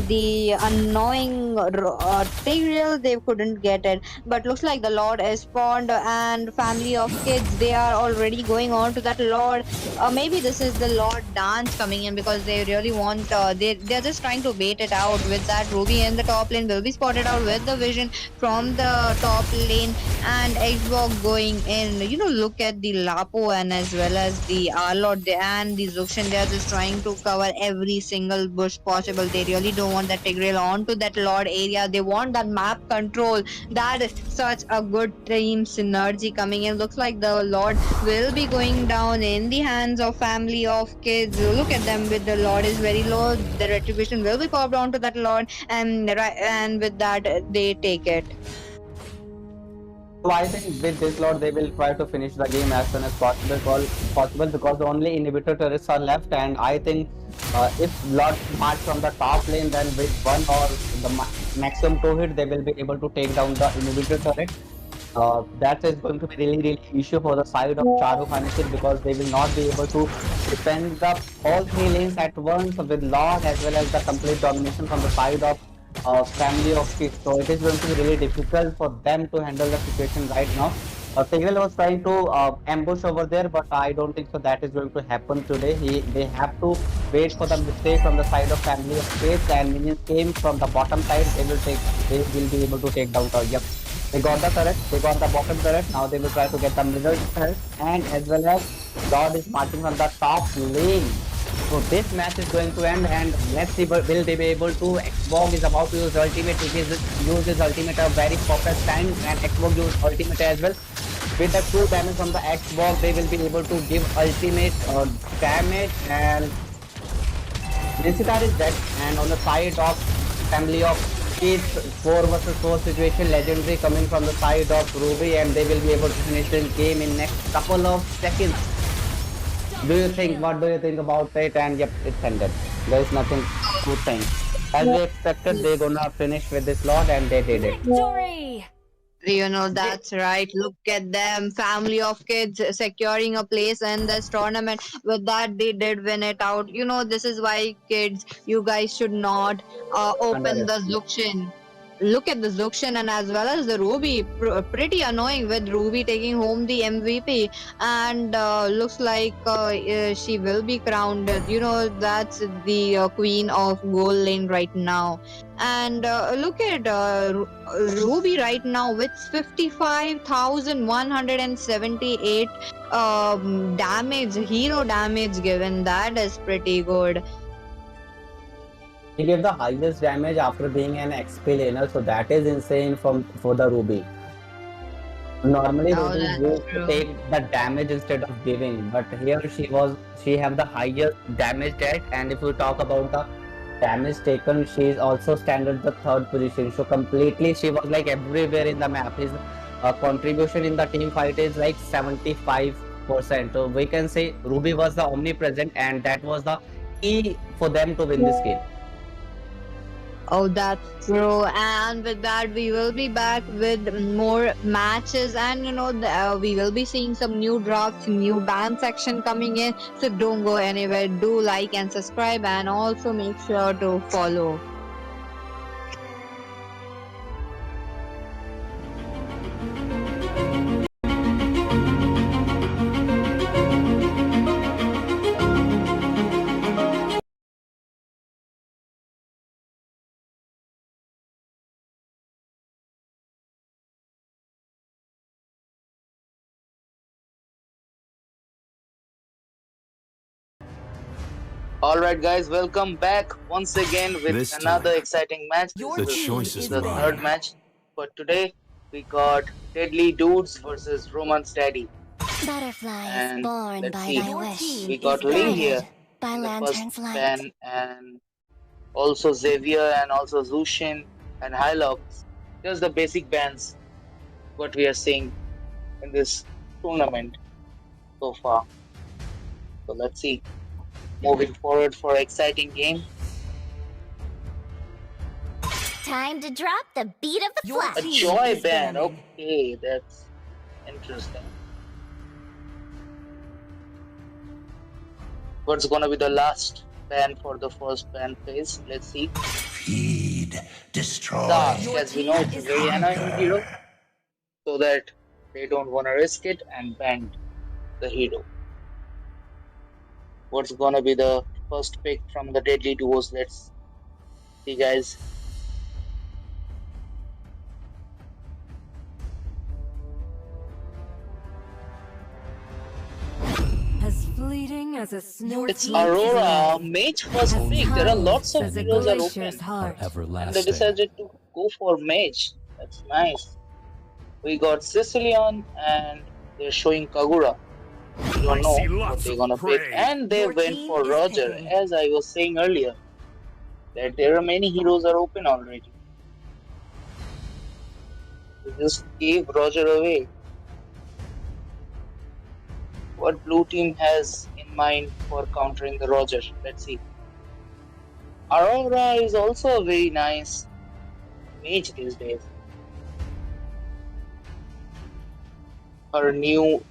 the annoying Tigreal, they couldn't get it. But looks like the Lord is spawned, and Family of Kids they are already going on to that Lord. Maybe this is the Lord dance coming in because they really want. They're just trying to bait it out with that Ruby in the top lane will be spotted out with the vision from the top lane, and Xbox going in. You know, look at the Lapo and as well as the Arlot and the Zuxian. They are just trying to cover every single bush possible. They really don't want that Tigreal onto that Lord area. They want that map control. That is such a good team synergy coming in. Looks like the Lord will be going down in the hands of Family of Kids. Look at them with the Lord is very low. The retribution will be popped onto that Lord, and with that they take it. So I think with this Lord they will try to finish the game as soon as possible because only inhibitor turrets are left, and I think if Lord march from the top lane, then with one or maximum 2 hit, they will be able to take down the individual turret. That is going to be really issue for the side of Charu Khanit because they will not be able to defend the all three lanes at once with Lord as well as the complete domination from the side of family of kids. So it is going to be really difficult for them to handle the situation right now. Tigreal was trying to ambush over there, but I don't think so that is going to happen today. They have to wait for the mistake from the side of family of kids, and minions came from the bottom side. They will be able to take down the yep. They got the turret, they got the bottom turret. Now they will try to get the middle turret, and as well as Lord is marching on the top lane. So this match is going to end, and let's see will they be able to. Xbox is about to use ultimate. He use his ultimate a very perfect time, and Xbox use ultimate as well. With the true damage from the Xbox, they will be able to give ultimate damage, and Nisitar is dead. And on the side of family of kids, 4 versus 4 situation, legendary coming from the side of Ruby, and they will be able to finish this game in next couple of seconds. What do you think about it? And yep, it's ended. There is nothing to think. As we expected, they're gonna finish with this lot, and they did it. Victory! That's right. Look at them. Family of kids securing a place in this tournament. With that, they did win it out. This is why, kids, you guys should not open the Underestimate. Zuxian. Look at the Zuxian and as well as the Ruby. Pretty annoying with Ruby taking home the MVP. And looks like she will be crowned. That's the queen of gold lane right now. And look at Ruby right now with 55,178 damage, hero damage given. That is pretty good. He gave the highest damage after being an XP laner, so that is insane for the Ruby. Normally Oh, Ruby that's used to true. take the damage instead of giving, but here she have the highest damage dealt, and if we talk about the damage taken, she is also standard the third position. So completely she was like everywhere in the map. His contribution in the team fight is like 75%. So we can say Ruby was the omnipresent, and that was the key for them to win this game. Oh, that's true. And with that, we will be back with more matches, and we will be seeing some new drops, new ban section coming in. So don't go anywhere. Do like and subscribe, and also make sure to follow. Alright guys, welcome back once again with This another time, exciting match. Your This the is choice is the mine. third match for today. We got Deadly Dudes versus Roman's Daddy. Butterflies And born let's by see. thy Your wish, team We got is Ling banned. here by in the first lantern's light. ban, and also Xavier and also Zushin and Hylox. Just the basic bans what we are seeing in this tournament so far. So let's see. Moving forward for exciting game. Time to drop the beat of the Your flag. A team joy is ban. banning. Okay, that's interesting. What's gonna be the last ban for the first ban phase? Let's see. Feed, destroy. Dark, Your as we know, team it's a is very banned. annoying hero, so that they don't wanna risk it and ban the hero. What's gonna be the first pick from the Deadly Duos? Let's see, guys. As fleeting as a snow. It's Aurora, Mage first As pick. There are lots of as a heroes are glacier's open, heart. and they decided to go for Mage. That's nice. We got Sicilian, and they're showing Kagura. We don't know what they're gonna pick, and they Your went team for is Roger, picking. as I was saying earlier, that there are many heroes are open already. They just gave Roger away. What blue team has in mind for countering the Roger? Let's see. Aurora is also very nice. mage these days. Her new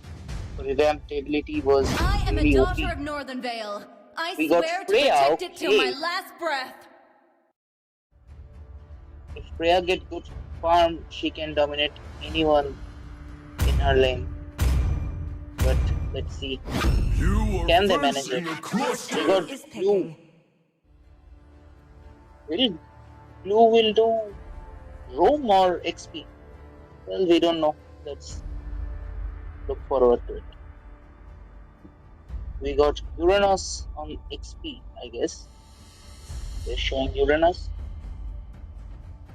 revamped ability was I am a really OP. daughter of Northern Vale. I We got swear to Freya, protect it till my okay. last breath. If Freya get good farm, she can dominate anyone in her lane. But let's see. Can they manage it? They got Is blue. picking. Blue will do roam or XP? Well, we don't know. Let's look forward to it. We got Uranus on XP, I guess. They're showing Uranus.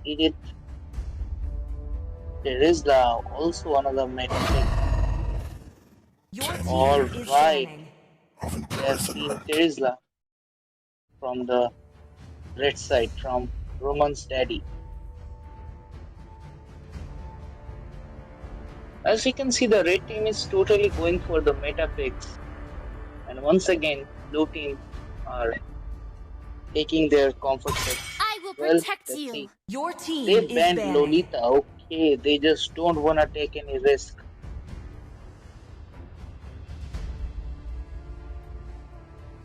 Edith. There is also another meta pick. Your team All is right. banning. We have seen Terizla from the red side, from Roman's daddy. As we can see, the red team is totally going for the meta picks. And once again, blue team are taking their comfort picks. I will Well, protect let's you. see. Your team They is banned banning. Lolita. Okay, they just don't want to take any risk.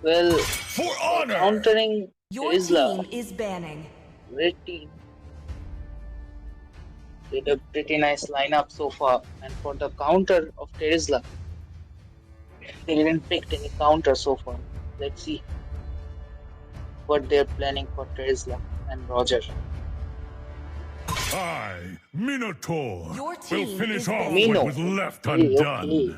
Well, For honor! countering Your Terizla, team is banning. red team did a pretty nice lineup so far. And for the counter of Terizla, they didn't pick any counter so far. Let's see what they're planning for Terizla and Roger. I, Minotaur, Your will team finish is off banning. what was left Okay, undone. okay.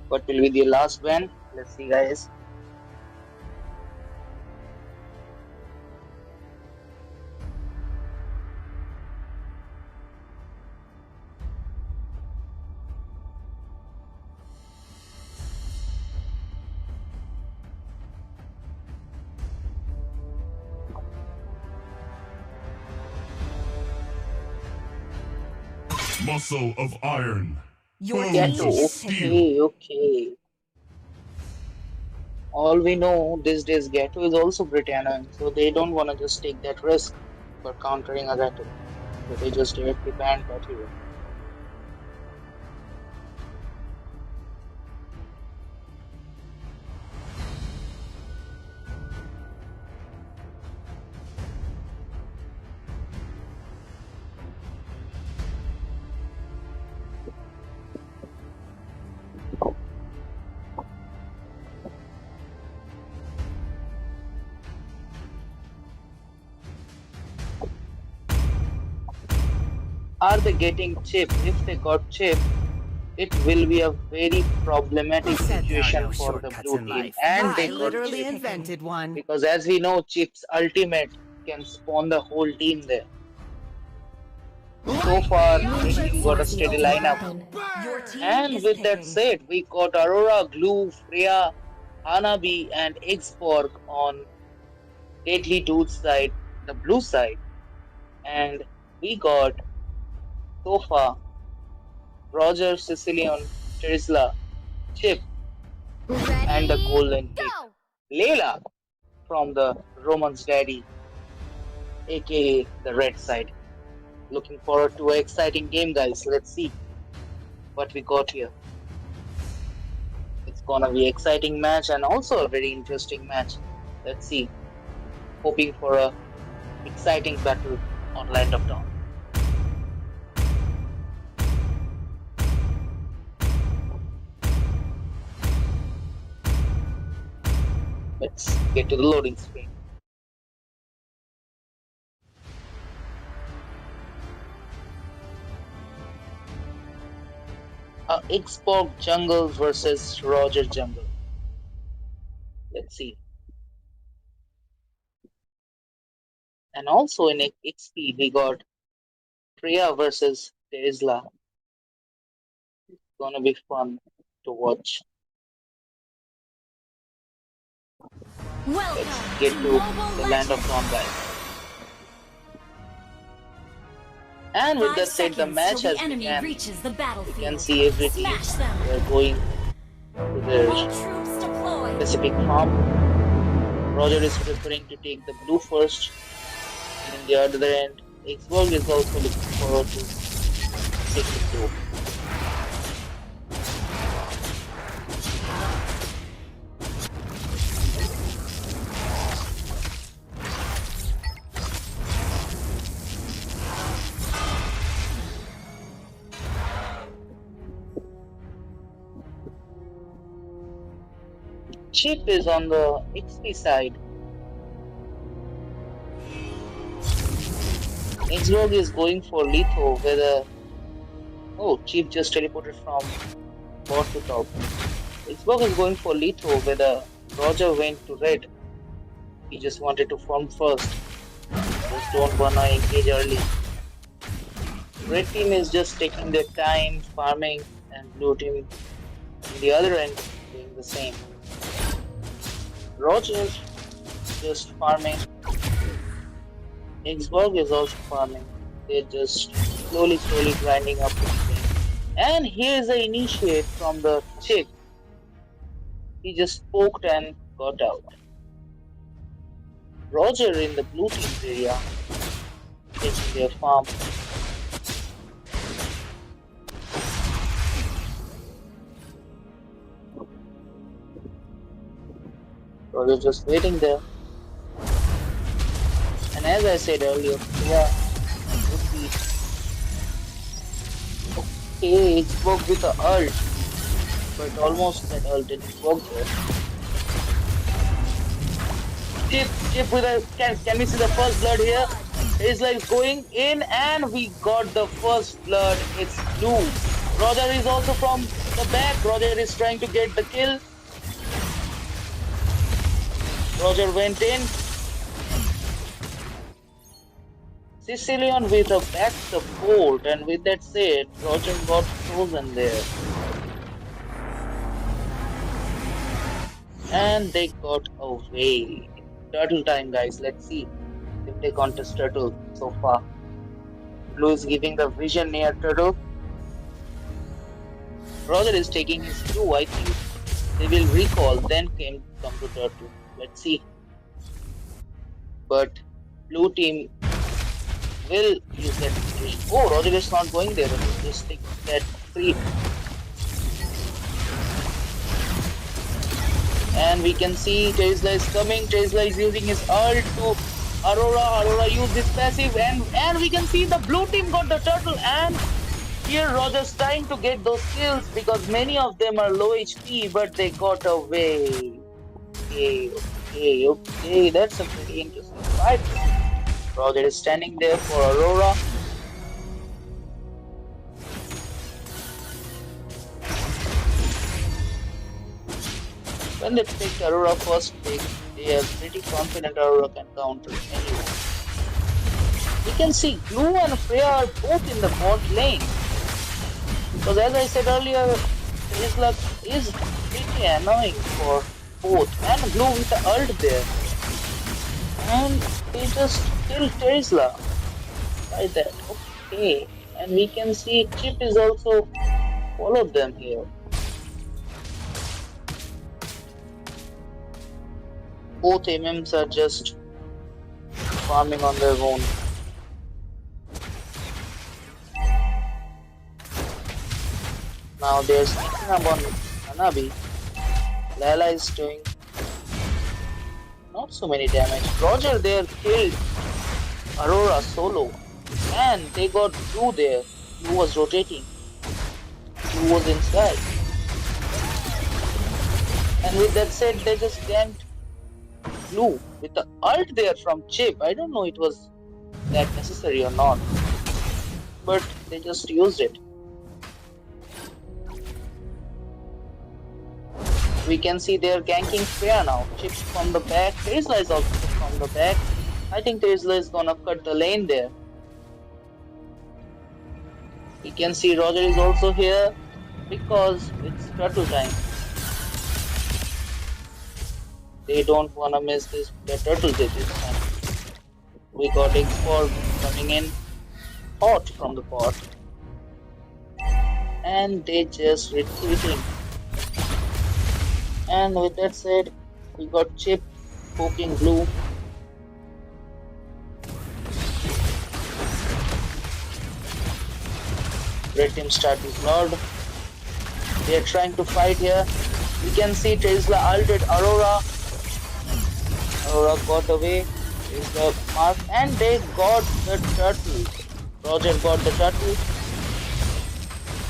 What will be the last ban? Let's see, guys. Muscle of iron. Your Bones team of Gato, is steel. picking. okay. All we know these days, Gato is also Britannian, so they don't want to just take that risk for countering a Gato. So they just directly banned that hero. Are they getting chip? If they got chip, it will be a very problematic Who said there are situation no for the shortcuts blue in team. life? And I they got literally chip. invented one. Because as we know, chip's ultimate can spawn the whole team there. So far, red team got a Matrix steady is the lineup. weapon. Your team And is with that picking. said, we got Aurora, Glue, Freya, Hanabi, and Xborg on Deadly Dude's side, the blue side. And we got, so far, Roger, Sicilian, Terizla, Chip, and the Ready? golden pick, Go! Layla from the Roman's daddy, aka the red side. Looking forward to an exciting game, guys. Let's see what we got here. It's gonna be an exciting match and also a very interesting match. Let's see. Hoping for a exciting battle on Land of Dawn. Let's get to the loading screen. Xbox Jungle versus Roger Jungle. Let's see. And also in XP, we got Freya versus Terizla. It's gonna be fun to watch. Welcome Let's get to Global the Land of Legends. Dawn, guys. And with 5 that said, the seconds match till has the enemy begun. reaches the You battlefield. can see every team. Smash them. They're going to their All troops deployed. specific farm. Roger is preparing to take the blue first. And in the other end, Xborg is also looking forward to take the blue. Chip is on the XP side. Xborg is going for Litho, whether. Oh, Chip just teleported from bot to top. Xborg is going for Litho, whether Roger went to red. He just wanted to farm first. Just don't wanna engage early. Red team is just taking their time farming, and blue team on the other end doing the same. Roger just farming. Xborg is also farming. They're just slowly grinding up the game. And here's the initiate from the Chip. He just poked and got out. Roger in the blue team's area, taking their farm. Roger just waiting there. And as I said earlier, yeah, would be okay. It's worked with the ult, but almost that ult didn't work there. Chip with a can we see the first blood here? It's like going in, and we got the first blood. It's blue. Roger is also from the back. Roger is trying to get the kill. Roger went in. Sicilian with a back support, and with that said, Roger got frozen there. And they got away. Turtle time, guys. Let's see if they contest Turtle so far. Blue is giving the vision near Turtle. Roger is taking his Q. I think they will recall, then come to Turtle. Let's see. But blue team will use that situation. Oh, Roger is not going there. Roger just take that free. And we can see Tesla is coming. Tesla is using his ult to Aurora. Aurora used his passive, and we can see the blue team got the turtle. And here Roger's trying to get those kills because many of them are low HP, but they got away. Okay. That's a pretty interesting fight. Roger is standing there for Aurora. When they picked Aurora first pick, they are pretty confident Aurora can counter anyone. We can see Glue and Freya are both in the bot lane. Because as I said earlier, Tesla is pretty annoying for both. And Glue with the ult there. And they just kill Tesla like that. Okay. And we can see Chip is also followed them here. Both MMs are just farming on their own. Now they're sneaking up on Hanabi. Layla is doing not so many damage. Roger there killed Aurora solo. And they got Blue there. Blue was rotating. Blue was inside. And with that said, they just ganked Blue with the ult there from Chip. I don't know it was that necessary or not, but they just used it. We can see they're ganking Freya now. Chip from the back. Tesla is also from the back. I think Tesla is gonna cut the lane there. We can see Roger is also here because it's turtle time. They don't wanna miss the turtle this time. We got X4 coming in hot from the pot. And they just retreating. And with that said, we got Chip poking blue. Red team start his Lord. They are trying to fight here. We can see Tesla ulted Aurora. Aurora got away. Is the mark, and they got the turtle. Roger got the turtle.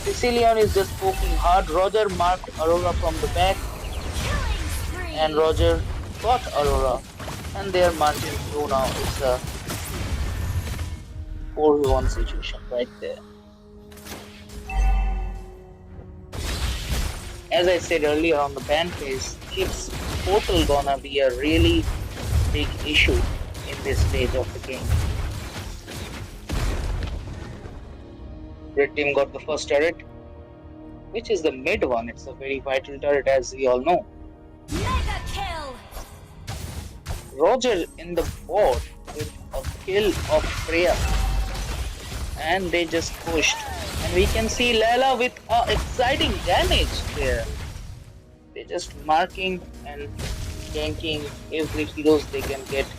Sicilian is just poking hard. Roger marked Aurora from the back, and Roger got Aurora. And they are marching through now. It's a 4v1 situation right there. As I said earlier on the ban phase, Chip's portal gonna be a really big issue in this stage of the game. Red team got the first turret, which is the mid one. It's a very vital turret, as we all know. Mega kill. Roger in the bot with a kill of Freya, and they just pushed. And we can see Layla with exciting damage there. They're just marking and ganking every heroes they can get in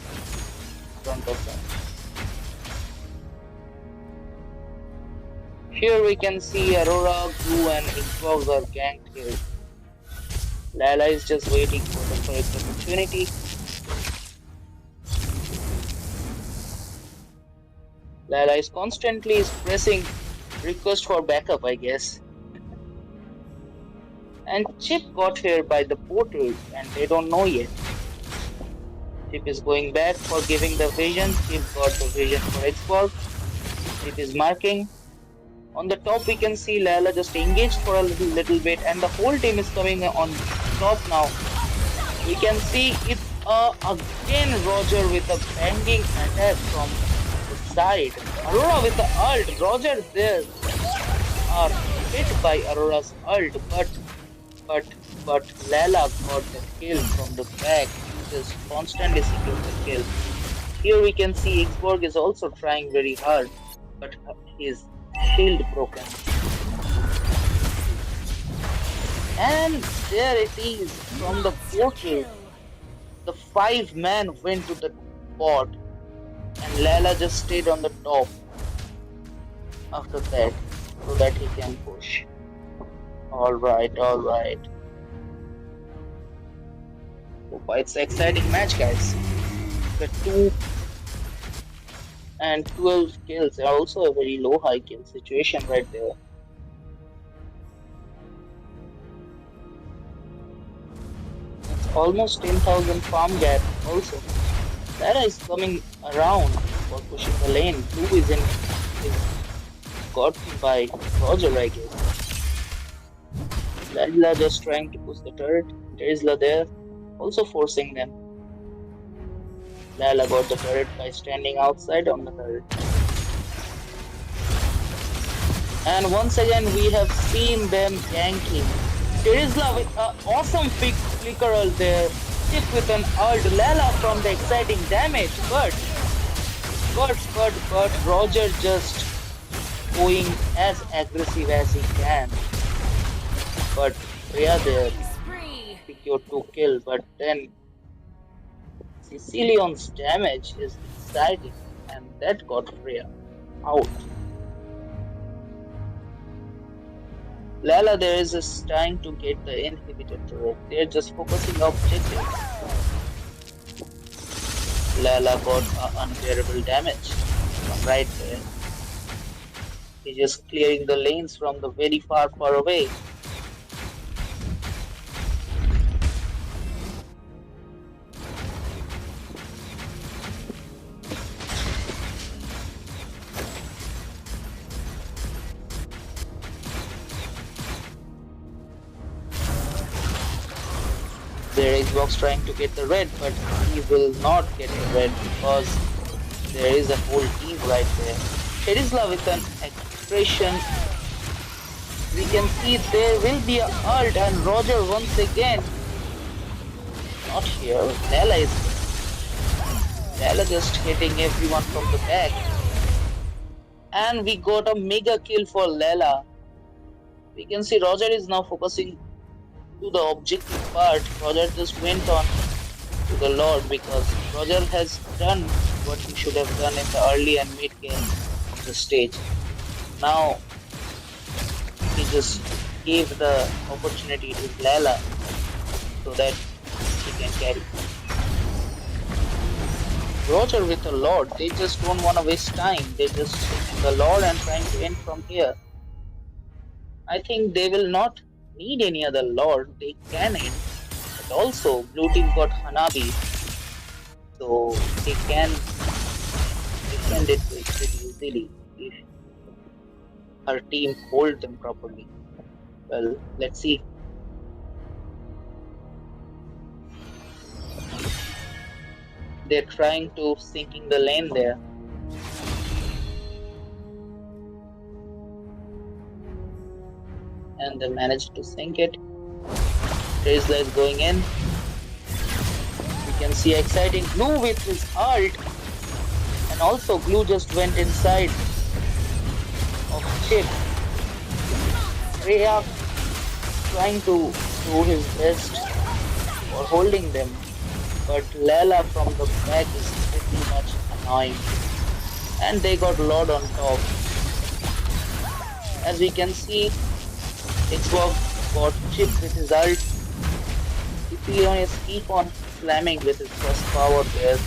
front of them. Here we can see Aurora, Blue and Xbox are ganked here. Layla is just waiting for the correct opportunity. Layla is constantly pressing request for backup, I guess. And Chip got here by the portal and they don't know yet. Chip is going back for giving the vision. Chip got the vision for Xbox. Chip is marking. On the top we can see Layla just engaged for a little bit, and the whole team is coming on top now. We can see it's again Roger with a banging attack from the side. Aurora with the ult. Roger there are hit by Aurora's ult, but Layla got the kill from the back. He just constantly secured the kill. Here we can see Xborg is also trying very hard, but his shield broken. And there it is from the portal. The 5-man went to the bot, and Layla just stayed on the top after that so that he can push. Alright. So it's an exciting match, guys. The 2 and 12 kills are also a very low high kill situation right there. It's almost 10,000 farm gap also. Lara is coming around for pushing the lane. Blue is got by Roger, I guess. Layla just trying to push the turret. Tesla there, also forcing them. Layla got the turret by standing outside on the turret. And once again we have seen them ganking. Terizla with an awesome flicker ult there. Chip with an ult. Layla from the exciting damage. But Roger just going as aggressive as he can. But Freya there secured 2 kills. But then Sicilian's damage is exciting, and that got Freya out. Layla there is just trying to get the inhibitor turret. They're just focusing objectives. Layla got unbearable damage right there. He's just clearing the lanes from the very far away. There is Xbox trying to get the red, but he will not get the red because there is a whole team right there. Terizla with an expression. We can see there will be an ult, and Roger once again. Not here. Layla just hitting everyone from the back. And we got a mega kill for Layla. We can see Roger is now focusing to the objective part. Roger just went on to the Lord because Roger has done what he should have done in the early and mid game of the stage. Now he just gave the opportunity to Layla so that she can carry. Roger with the Lord, they just don't want to waste time. They just taking the Lord and trying to end from here. I think they will not need any other Lord. They can end. But also, blue team got Hanabi, so they can defend it pretty easily if her team hold them properly. Well, let's see. They're trying to sinking the lane there. And they managed to sink it. Tesla is going in. You can see exciting Blue with his ult. And also Blue just went inside of Chip. Rhea trying to do his best for holding them. But Layla from the back is pretty much annoying. And they got Lord on top. As we can see, Xbox got Chip with his ult. CP is keep on slamming with his first power there.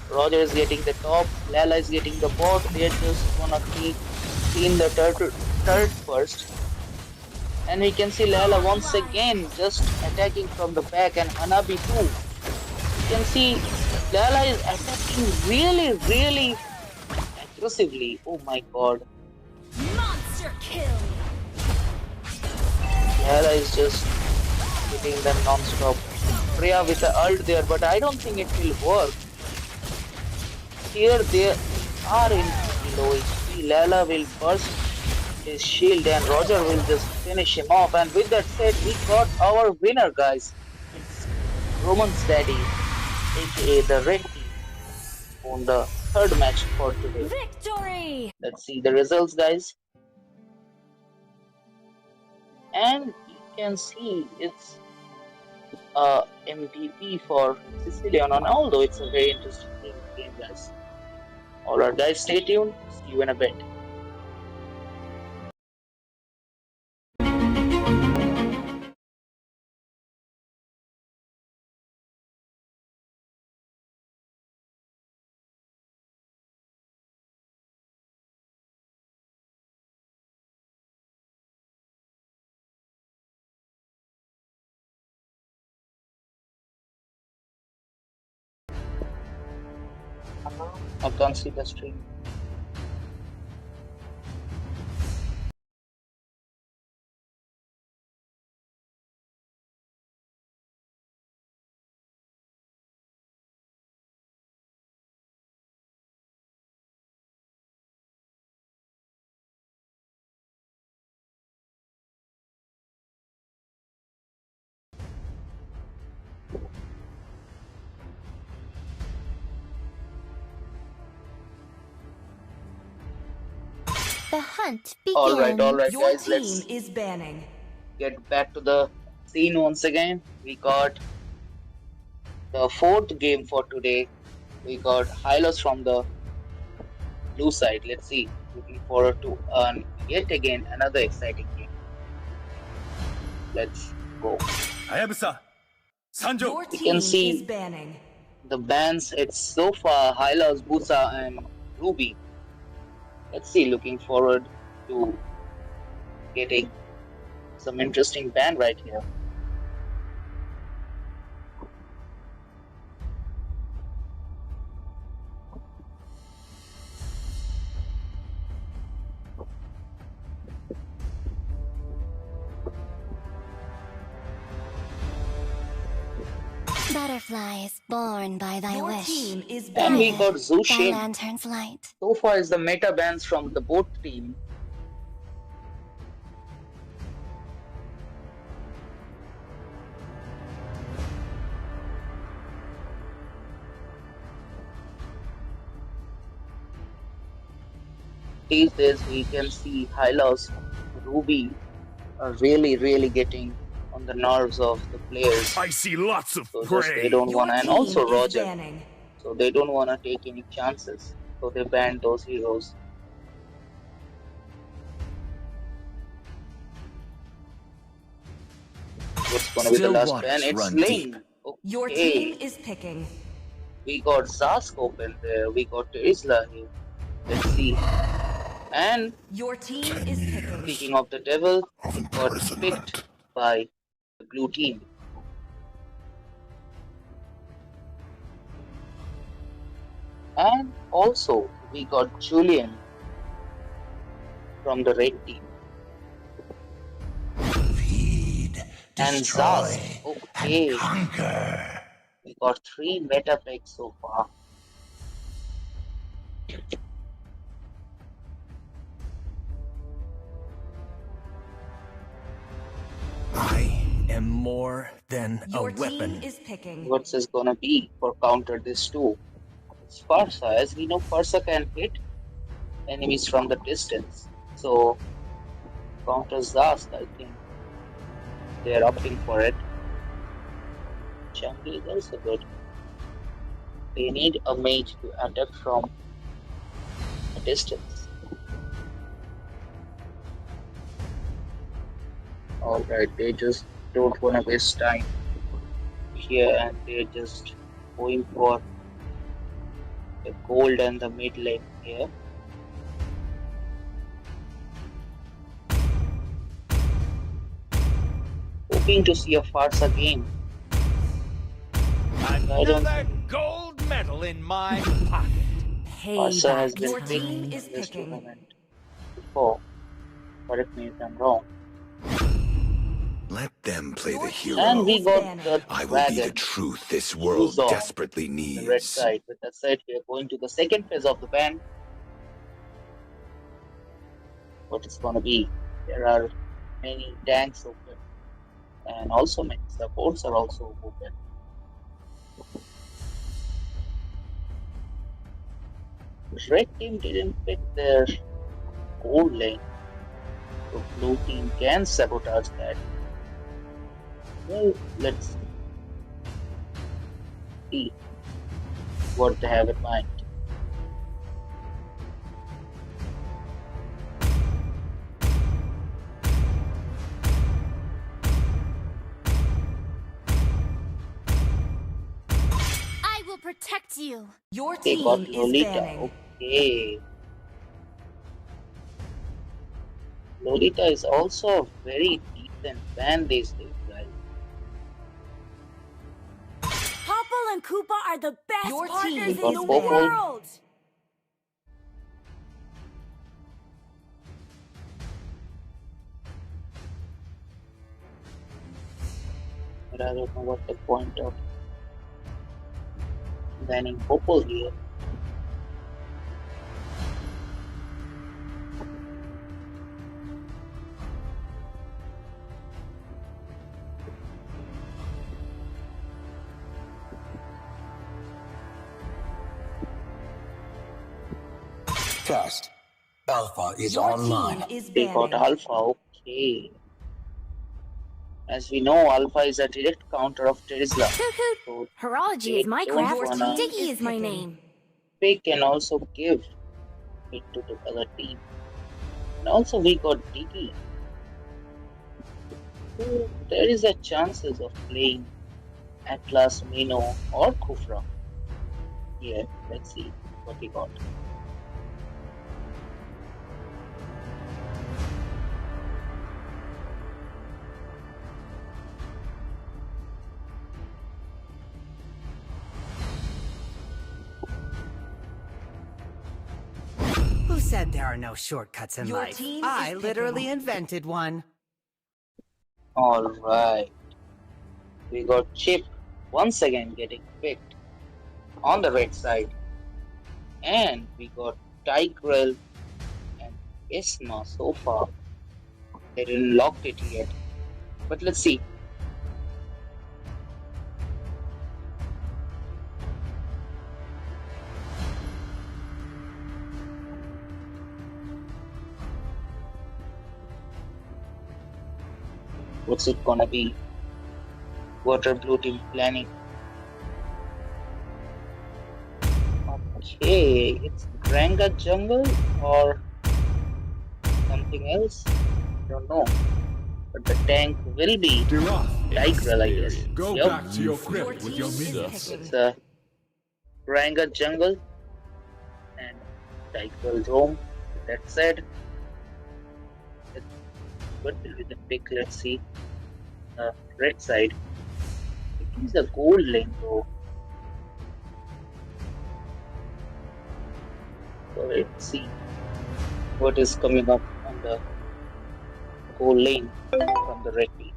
Roger is getting the top, Layla is getting the bot. They're just gonna clean the turret first. And we can see Layla once again just attacking from the back and Hanabi too. You can see Layla is attacking really aggressively. Oh my god. Monster kill. Layla is just hitting them non-stop. Freya with the ult there, but I don't think it will work. Here they are in low HP. Layla will burst his shield and Roger will just finish him off. And with that said, we got our winner, guys. It's Roman's daddy, aka the red team, on the third match for today. Victory! Let's see the results, guys. And you can see it's MVP for Sicilian, and although it's a very interesting game, guys. Alright, guys, stay tuned. See you in a bit. I can't see the stream. The hunt begins. Alright, Your guys, team let's is banning. get back to the scene once again. We got the fourth game for today. We got Hylos from the blue side. Let's see. Looking forward to yet again another exciting game. Let's go. Hayabusa, Sanjo. Your You team can see is banning. the bans. It's so far Hylos, Busa, and Ruby. Let's see. Looking forward to getting some interesting ban right here. Butterflies born by thy Your wish. team is And we banning. got Thy Zushin. lantern's light. So far is the meta bans from the both team. These days we can see Hylos, Ruby are really getting on the nerves of the players. I see lots of So just they prey. don't Your wanna, and team also is Roger. banning. So they don't wanna take any chances. So they banned those heroes. What's gonna be the Still last waters ban? It's run Ling. deep. Your Okay. team is picking. We got Zask open there. We got Isla here. Let's see. And Your team 10 is years. picking. speaking of the devil, Of got imprisonment. picked by the blue team. And also we got Julian from the red team. Feed, And destroy, Zask. Okay. and conquer. We got 3 meta picks so far. I am more than Your a team weapon. is picking. What's this gonna be for counter this too? It's Farsa. As we know, Farsa can hit enemies from the distance. So counter Zask, I think they're opting for it. Jungle is also good. They need a mage to attack from a distance. Alright, they just don't wanna waste time here and they're just going for the gold and the mid lane here. Hoping to see a Farsa game. Another gold medal in my pocket. Farsa has Payback. been Your picked team in is this picking. tournament before. Correct me if I'm wrong. Let them play Your the team hero. And we is got banning. the I will be the dragon, truth this world Luzon, desperately the red needs. side. With that said, we are going to the second phase of the ban. What it's gonna be? There are many tanks open, and also many supports are also open. Red team didn't pick their gold lane, so blue team can sabotage that. Well, let's see what they have in mind. I will protect you. Your They got team is Lolita. banning. Okay. Lolita is also a very decent fan these days, guys. Popple and Koopa are the best Your partners team in is the banning. world. But I don't know what the point of banning Popple here. Test. Alpha is Your online. team is They got banning. Alpha. Okay. As we know, Alpha is a direct counter of Terizla. So Horology they is my don't craft. wanna Diggy is my picking. name. pick and also give it to the other team. And also we got Diggy. So there is a chances of playing Atlas, Mino or Kufra. Here, let's see what we got. Who said there are no shortcuts in Your life? team I is literally picking. invented one. Alright. We got Chip once again getting picked on the red side. And we got Tigrel and Isma so far. They didn't lock it yet. But let's see. What's it gonna be? What are blue team planning? Okay, it's Granga jungle or something else? I don't know. But the tank will be Tigreal, I guess. Go Yep, back to your Your crypt with team your is minions. picking. it's a Granga jungle and Tigreal roam. With that said, what will be the pick? Let's see. Red side. It is a gold lane though. So let's see what is coming up on the gold lane from the red team.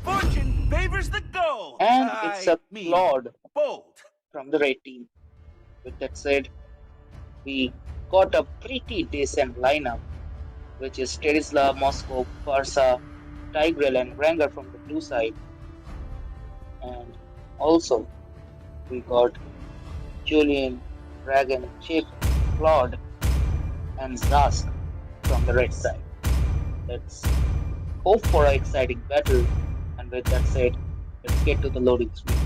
Fortune favors the gold. And it's a Claude bold. from the red team. With that said, we got a pretty decent lineup, which is Terizla, Moscow, Farsa, Tigreal, and Granger from the blue side. And also, we got Julian, Dragon, Chip, Claude, and Zask from the red side. Let's hope for an exciting battle. And with that said, let's get to the loading screen.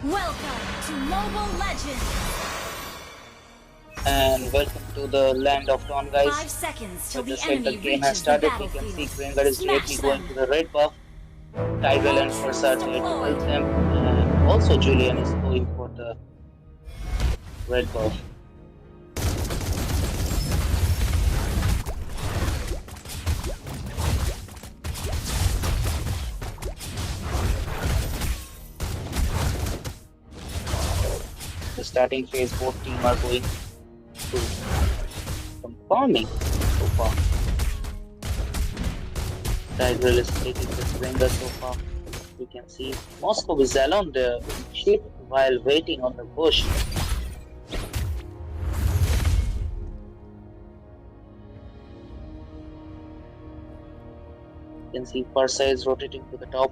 Welcome to Mobile Legends. And welcome to the land of Dawn, guys. 5 seconds till So the just like the enemy game has reaches the started, we can see battlefield. Granger is directly going to the red buff. Tigreal and Farsa are there to help them. And also Julian is going for the red buff. The starting phase, both teams are going to some farming so far. Tigreal is taking the Granger so far. You can see Moscow is alone the ship while waiting on the bush. You can see Farsa is rotating to the top.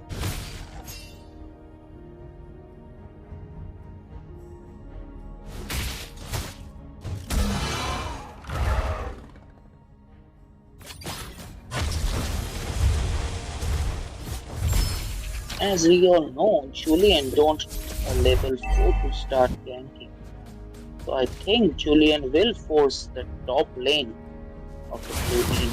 As we all know, Julian don't level 4 to start ganking. So I think Julian will force the top lane of the blue team.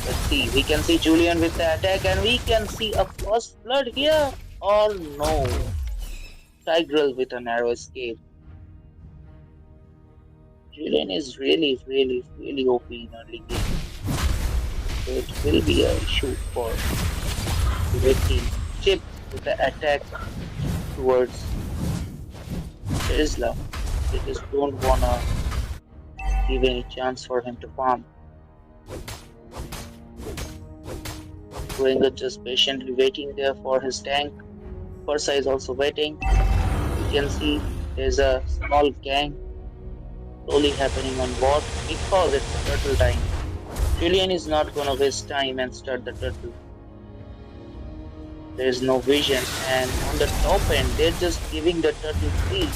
Let's see, we can see Julian with the attack and we can see a first blood here or no. Tigreal with a narrow escape. Julian is really OP in early game. So it will be an issue for the red team. Chip with the attack towards Tesla. They just don't wanna give any chance for him to farm. Granger just patiently waiting there for his tank. Farsa is also waiting. You can see there's a small gang slowly happening on bot because it's a turtle time. Julian is not gonna waste time and start the turtle. There is no vision, and on the top end they're just giving the turtle free.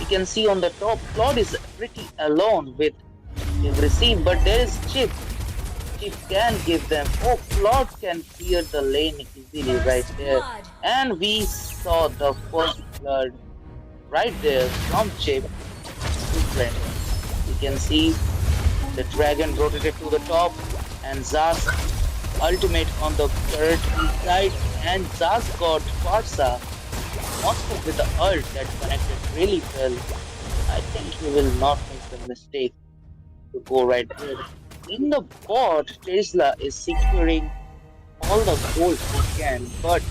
You can see on the top Claude is pretty alone with everything, but there is Chip. Chip can give them. Oh, Claude can clear the lane easily right there. And we saw the first blood right there from Chip to Trent. You can see the dragon rotated to the top and Zaz ultimate on the turret side, and Zaz got Farsa Moscow with the ult that connected really well. I think he will not make the mistake to go right there. In the bot, Tesla is securing all the gold he can, but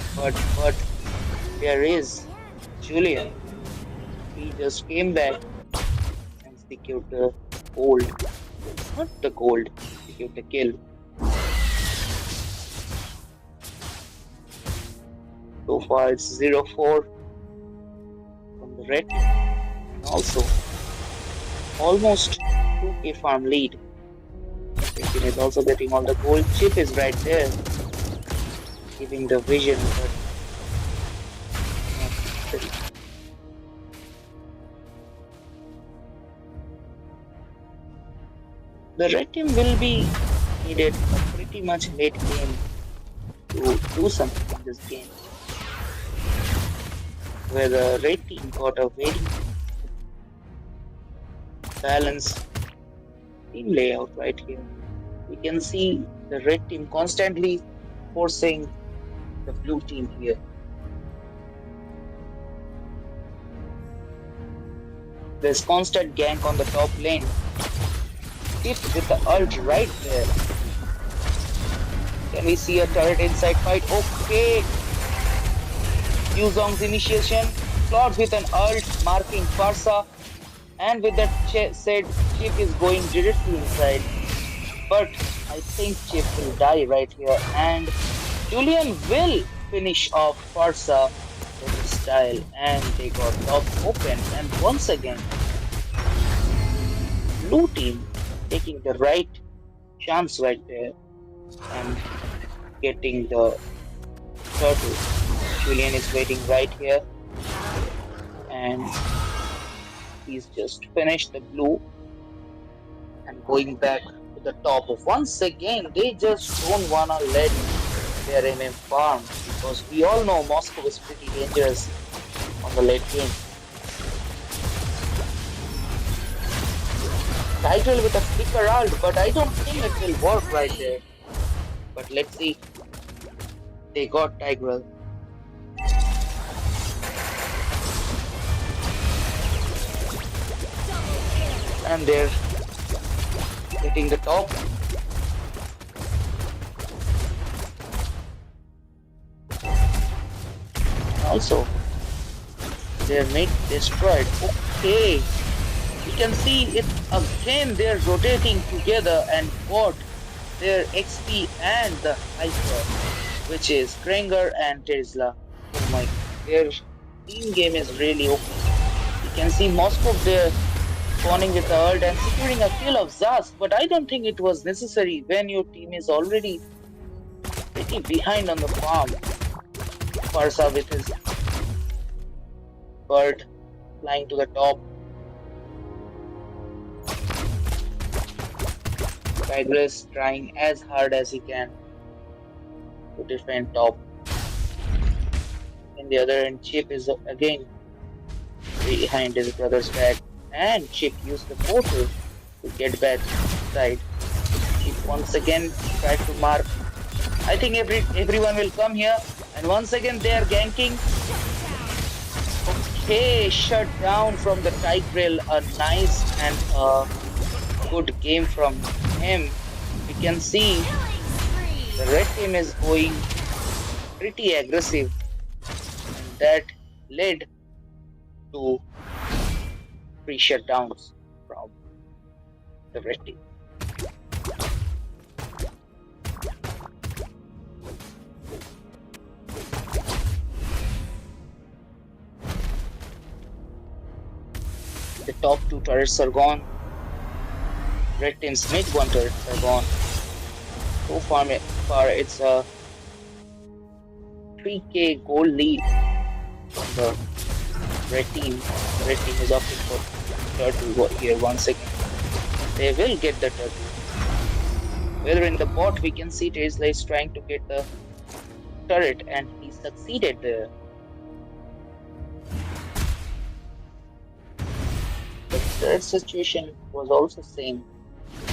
there is Julian he just came back and secured the gold. Not the gold, secured the kill. So far it's 0-4 from the red team. And also almost 2k farm lead. Red team is also getting all the gold. Chip is right there, giving the vision, but not necessary. The red team will be needed a pretty much late game to do something in this game, where the red team got a very balanced team layout right here. We can see the red team constantly forcing the blue team here. There's constant gank on the top lane. Tip with the ult right there. Can we see a turret inside fight? Okay. Yuzong's initiation. Claude with an ult marking Farsa. And with that said, Chip is going directly inside. But I think Chip will die right here. And Julian will finish off Farsa with his style. And they got top open. And once again, blue team taking the right chance right there and getting the turtle. Julian is waiting right here and he's just finished the blue and going back to the top of. Once again, they just don't wanna let their MM farm because we all know Moscow is pretty dangerous on the late game. Title with a flicker ult, but I don't think it will work right there. But let's see. They got Tigreal. And they're hitting the top. Also, their mate destroyed. Okay. You can see it again, they're rotating together and got their XP and the Hyper, which is Krenger and Tesla. Oh my, their team game is really okay. You can see Moscow there spawning with the ult and securing a kill of Zas, but I don't think it was necessary when your team is already pretty behind on the farm. Farsa with his bird flying to the top. Tigris trying as hard as he can to defend top. In the other end, Chip is again behind his brother's back, and Chip used the portal to get back inside. Chip once again tried to mark. I think everyone will come here, and once again they are ganking. Okay, shut down from the Tigreal. A nice and good game from him. We can see the red team is going pretty aggressive, and that led to 3 shutdowns from the red team. The top 2 turrets are gone. Red team's mid 1 turrets are gone. So far it's a 3k gold lead from the red team. The red team is opting for turtle here once again. They will get the turtle. Whether in the bot we can see Tesla is trying to get the turret and he succeeded there. The third situation was also same.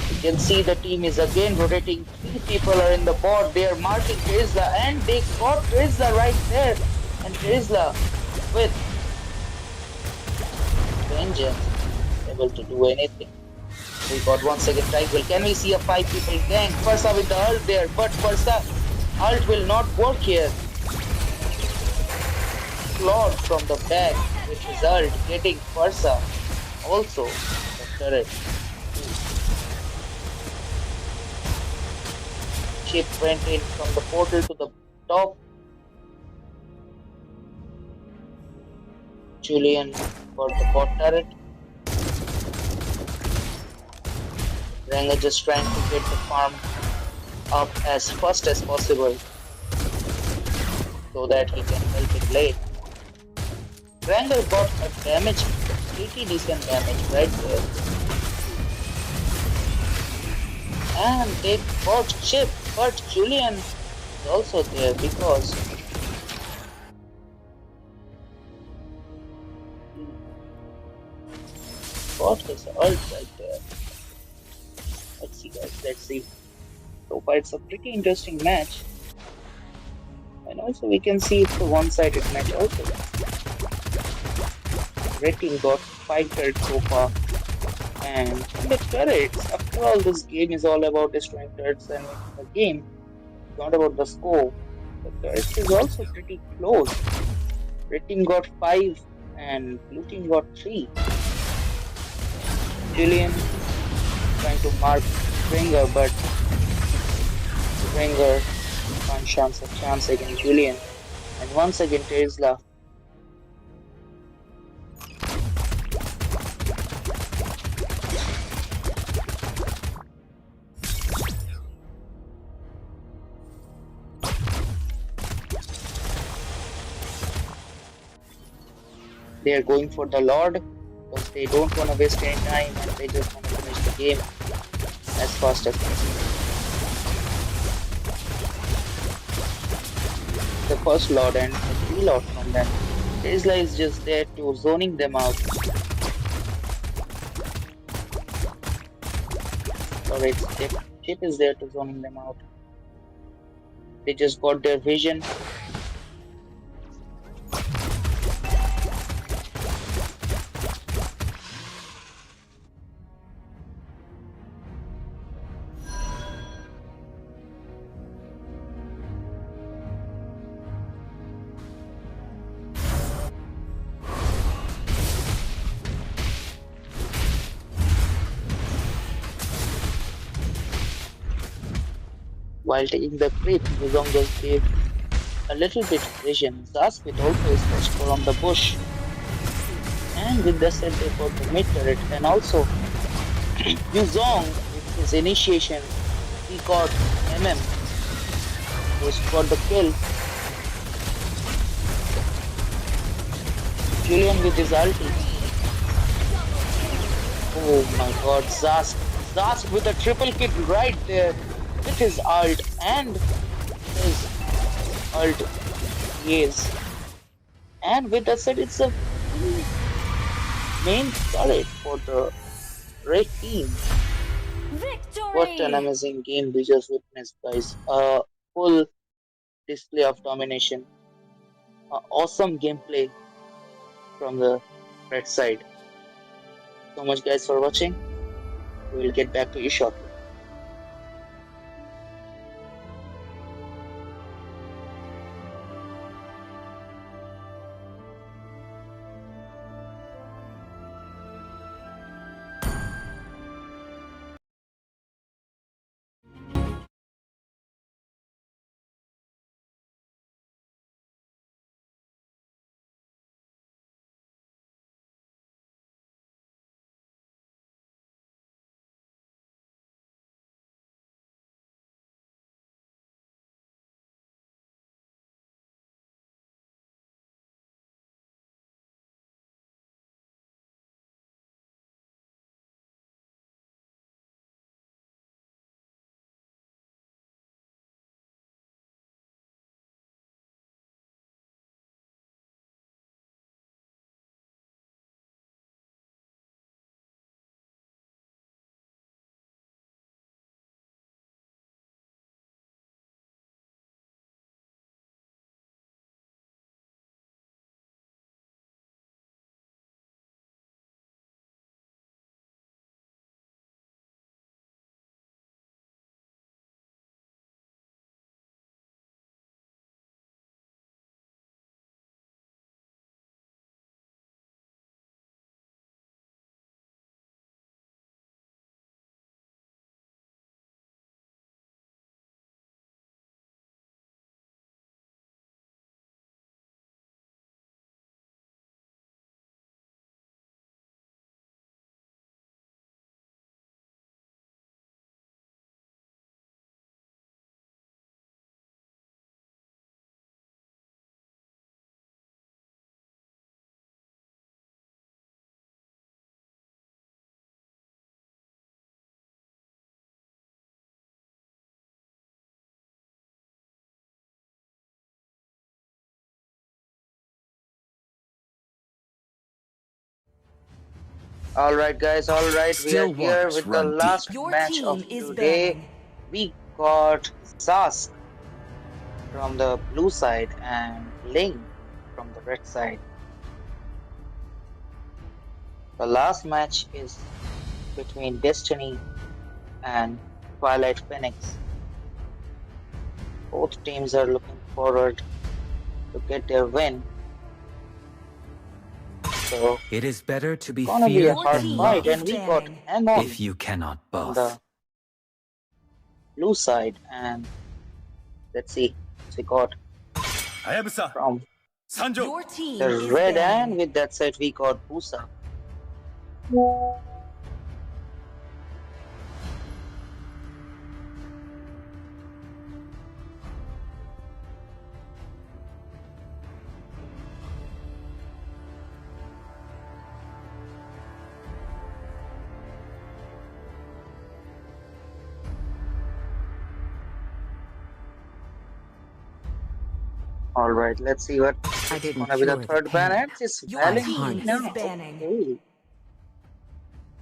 You can see the team is again rotating. 3 people are in the bot. They are marking Tesla and they got Tesla right there. And Tesla with vengeance able to do anything. We got once again Tigreal. Can we see a 5 people gang? Farsa with the ult there, but Farsa ult will not work here. Claude from the back with result getting Farsa also the turret. Chip went in from the portal to the top. Julian got the bot turret. Ranga just trying to get the farm up as fast as possible so that he can help it late. Ranga got a damage, pretty decent damage right there. And they got Chip, but Julian is also there because he got his ult right there. Let's see guys, let's see. So far it's a pretty interesting match. And also we can see it's a one-sided match also. Red team got 5 turrets so far. And the turrets, after all, this game is all about destroying turrets and winning the game. It's not about the score. The turrets is also pretty close. Red team got 5 and blue team got 3. Julian trying to mark Springer, but Springer can't chance a chance against Julian. And once again Tesla. They are going for the Lord because they don't want to waste any time and they just want to finish the game as fast as possible. The first Lord and the 3 Lord from them. Tesla is just there to zoning them out. Sorry, Chip is there to zoning them out. They just got their vision. While taking the creep, Yuzong just gave a little bit of vision. Zaspit also is first from the bush. And with the set they got the mid turret and also Yuzong with his initiation he got MM who's got the kill. Julian with his ulti. Oh my god, Zask with a triple kick right there with his ult and his ult. Yes. And with that said, it's a main turret for the red team. What an Victory! amazing game we just witnessed, guys. A full display of domination. Awesome gameplay from the red side. So much, guys, for watching. We will get back to you shortly. Alright guys, alright, we are Still here waters with the run last deep. Your match of team is today. banning. We got Zask from the blue side and Ling from the red side. The last match is between Destiny and Twilight Phoenix. Both teams are looking forward to get their win. So It is better to be gonna be a feared Your hard than team fight, is and loved, we got banning. Amon if you cannot from both. the blue side, and let's see what we got Hayabusa, from Sanjo. Your team the is red, and banning. with that side we got Busa. Alright, let's see what I is didn't gonna be the cure the third ban, pain. and it's Your team Valentino. is banning. Okay.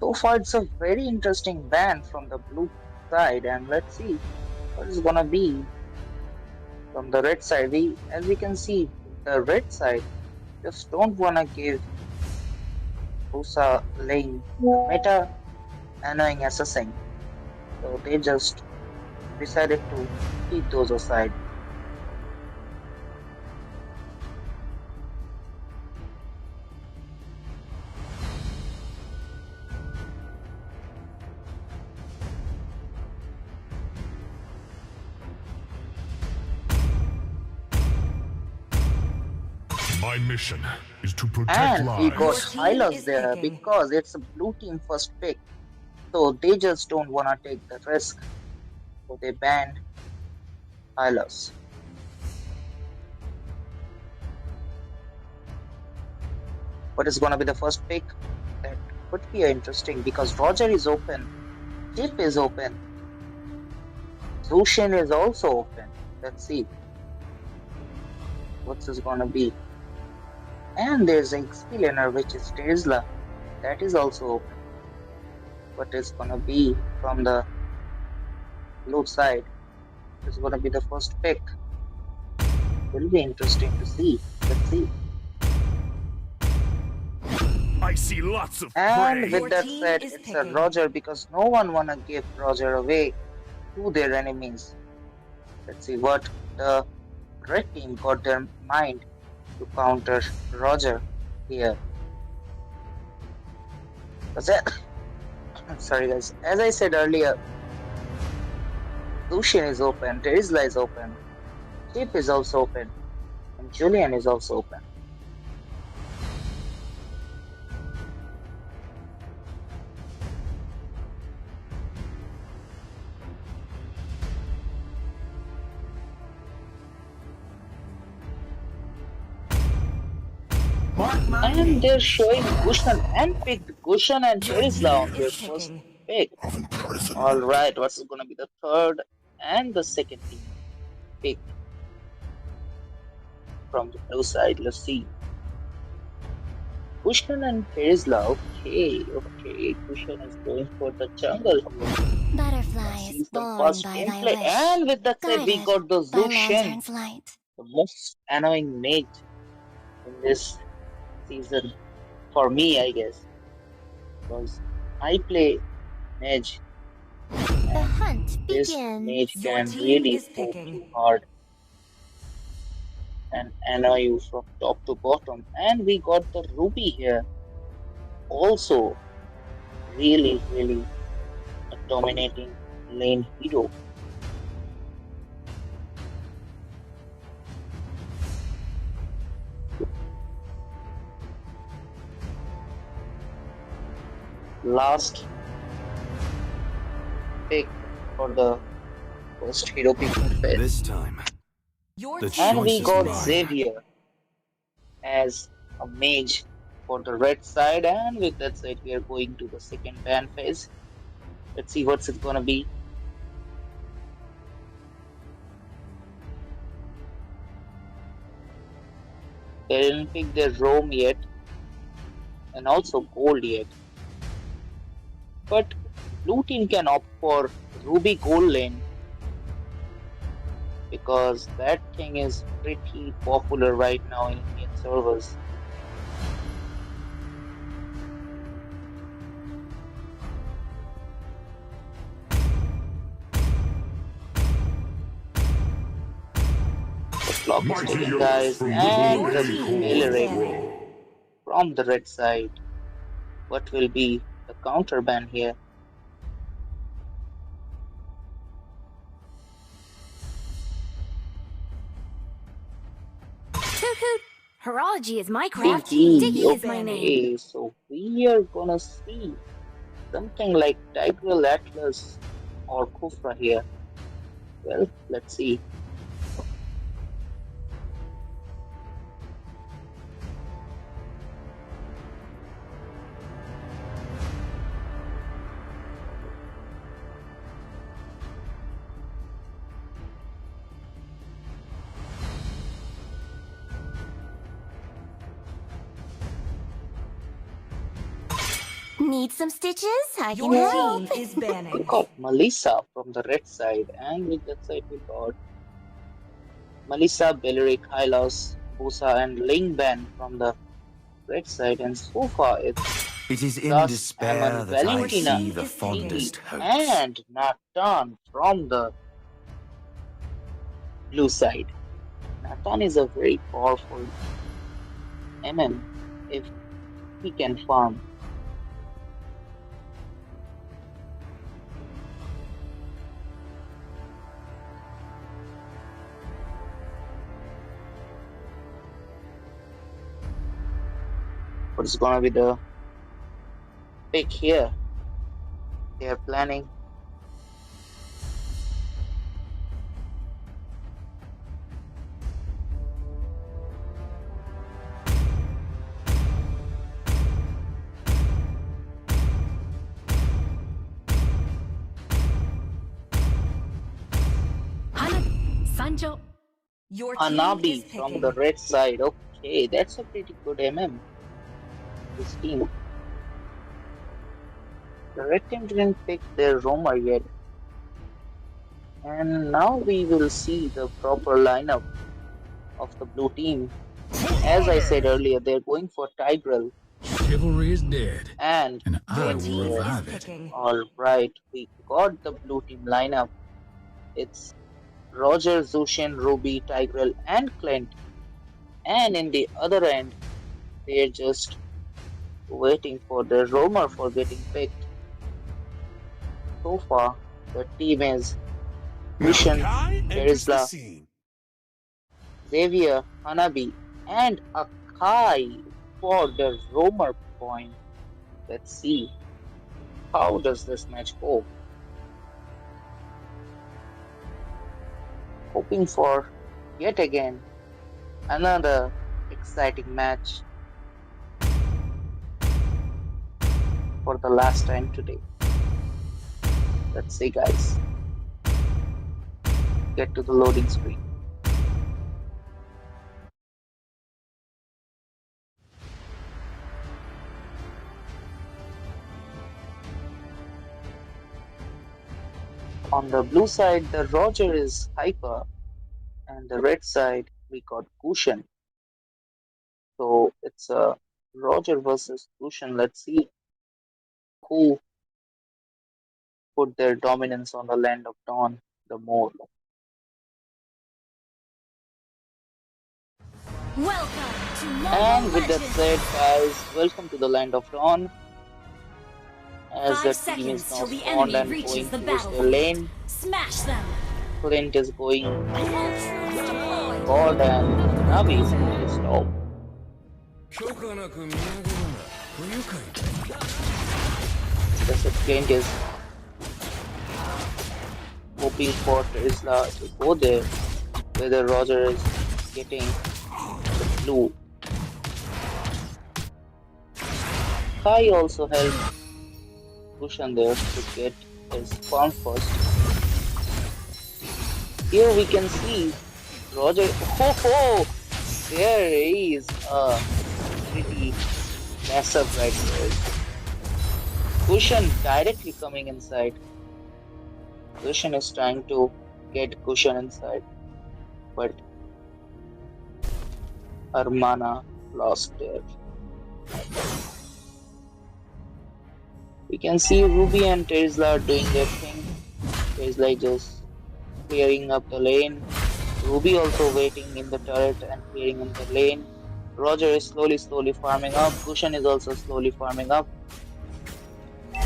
So far it's a very interesting ban from the blue side, and let's see what is gonna be from the red side. As we can see, the red side just don't wanna give Busa lane the meta annoying assassin. So they just decided to keep those aside. My mission is to protect And we got lives. Your team Hylos is there picking. because it's a blue team first pick. So they just don't wanna take the risk. So they banned Hylos. What is gonna be the first pick? That could be interesting because Roger is open, Chip is open, Zushin is also open. Let's see what's this gonna be. And there's an XP laner which is Tesla, that is also open. What is gonna be from the blue side? Is gonna be the first pick. Will be interesting to see. Let's see. I see lots of And prey. with Your that team said, is it's a picking. Roger because no one wanna give Roger away to their enemies. Let's see what the red team got their mind to counter Roger here. Sorry guys, as I said earlier, Lucian is open, Terizla is open, Chip is also open, and Julian is also open. Mark my And name. they're showing Gushan and picked Gushan and Your Terizla team on their is first picking. pick. Of imprisonment. Alright, what's gonna be the third and the second team pick from the blue side? Let's see. Gushan and Terizla. Okay. Gushan is going for the jungle here. Let's Butterflies see some born fast by thy gameplay. wish, And with that said, we guarded got the by Zushin, lantern's light. the most annoying mage in this season. For me, I guess. Because I play mage, The and hunt this mage begins. Your can team really is poke you picking. hard and annoy you from top to bottom. And we got the Ruby here. Also, really a dominating lane hero. Last pick for the first hero picking phase. This time, Your The team And choice we is is got mine. banning. Xavier as a mage for the red side, and with that said, we are going to the second ban phase. Let's see what's it gonna be. They didn't pick their Rome yet, and also gold yet. But blue team can opt for Ruby Gold lane because that thing is pretty popular right now in Indian servers. The clock is ticking, guys, and the melee from the red side. What will be the counter ban here? Hoot hoot. Horology is my craft. DD, Dicky is my name. okay, so we are gonna see something like Tigreal Atlas or Kufra here. Well, let's see. Need some stitches? I can Your help. team is We banning. got Melissa from the red side, and with that side we got Melissa, Belleric, Hylos, Busa, and Lingban from the red side. And so far it's It is in Gus, despair Ammon, that I Valentina, see the is fondest Phoebe, hopes. and Nathan from the blue side. Nathan is a very powerful MM if he can farm. What's gonna be the pick here? They are planning. Sanjo. Your team is Hanabi from the picking. red side. Okay, that's a pretty good MM. This team. The red team didn't pick their roamer yet. And now we will see the proper lineup of the blue team. As I said earlier, they're going for Tigreal. Chivalry is dead, And and I Your will team is revive it. picking. alright, we got the blue team lineup. It's Roger, Zushin, Ruby, Tigreal, and Clint. And in the other end, they're just waiting for the roamer for getting picked. So far, the team is Mission, Terizla, Xavier, Hanabi, and Akai for the roamer point. Let's see how does this match go. Hoping for yet again another exciting match for the last time today. Let's see, guys. Get to the loading screen. On the blue side, the Roger is hyper, and the red side we got Kushan. So it's a Roger versus Kushan. Let's see who put their dominance on the land of Dawn the more. Welcome to And Mobile with that Legends. said, guys, welcome to the land of Dawn. As 5 the team is seconds now till the spawned enemy and reaches going the towards their battlefield. lane, Smash them. Clint is going All troops deployed. forward and Navi is going to stop. Just as Clint is hoping for Tesla to go there, whether Roger is getting the blue. Kai also helped Kushan there to get his farm first. Here we can see Roger. Oh, there is a pretty mess up right there. Cushion directly coming inside. Cushion is trying to get Cushion inside, but Armana lost there. We can see Ruby and Tesla doing their thing. Tesla just clearing up the lane. Ruby also waiting in the turret and clearing in the lane. Roger is slowly farming up. Cushion is also slowly farming up.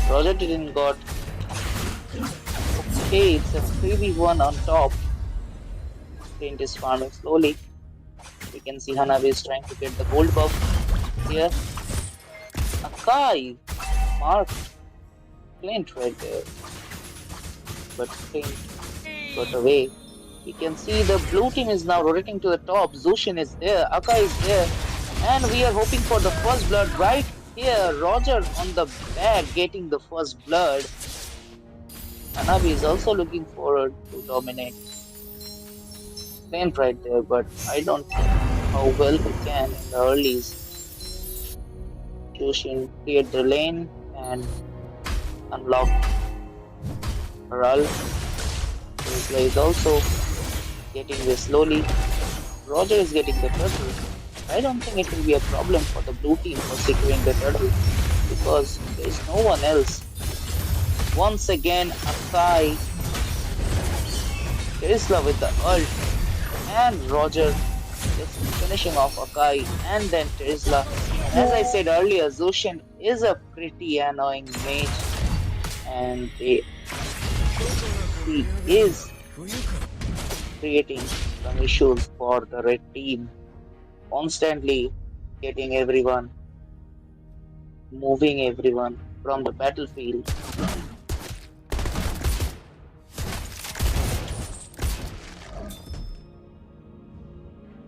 Roger didn't got. Okay, it's a 3v1 on top. Saint is farming slowly. We can see Hanabi is trying to get the gold buff here. Akai marked Flint right there. But Flint got away. We can see the blue team is now rotating to the top. Zushin is there. Akai is there. And we are hoping for the first blood right here. Roger on the back getting the first blood. Hanabi is also looking forward to dominate. Flint right there, but I don't think how well he can in the earlies. Zushin cleared the lane and unlocked Ral. Tesla is also getting this slowly. Roger is getting the turtle. I don't think it will be a problem for the blue team for securing the turtle because there is no one else. Once again, Akai, Tesla with the ult, and Roger just finishing off Akai and then Tesla. As I said earlier, Zushin is a pretty annoying mage and he is creating some issues for the red team, constantly getting everyone, moving everyone from the battlefield.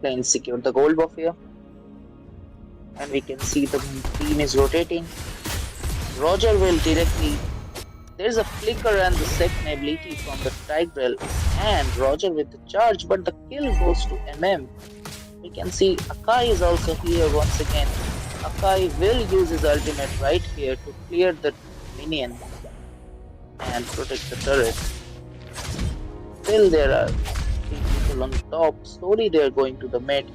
Playing secured the gold buff here, and we can see the team is rotating. Roger will directly. There's a flicker and the second ability from the Tigreal and Roger with the charge, but the kill goes to MM. We can see Akai is also here once again. Akai will use his ultimate right here to clear the minion and protect the turret. Still there are 3 people on top. Slowly they are going to the mid.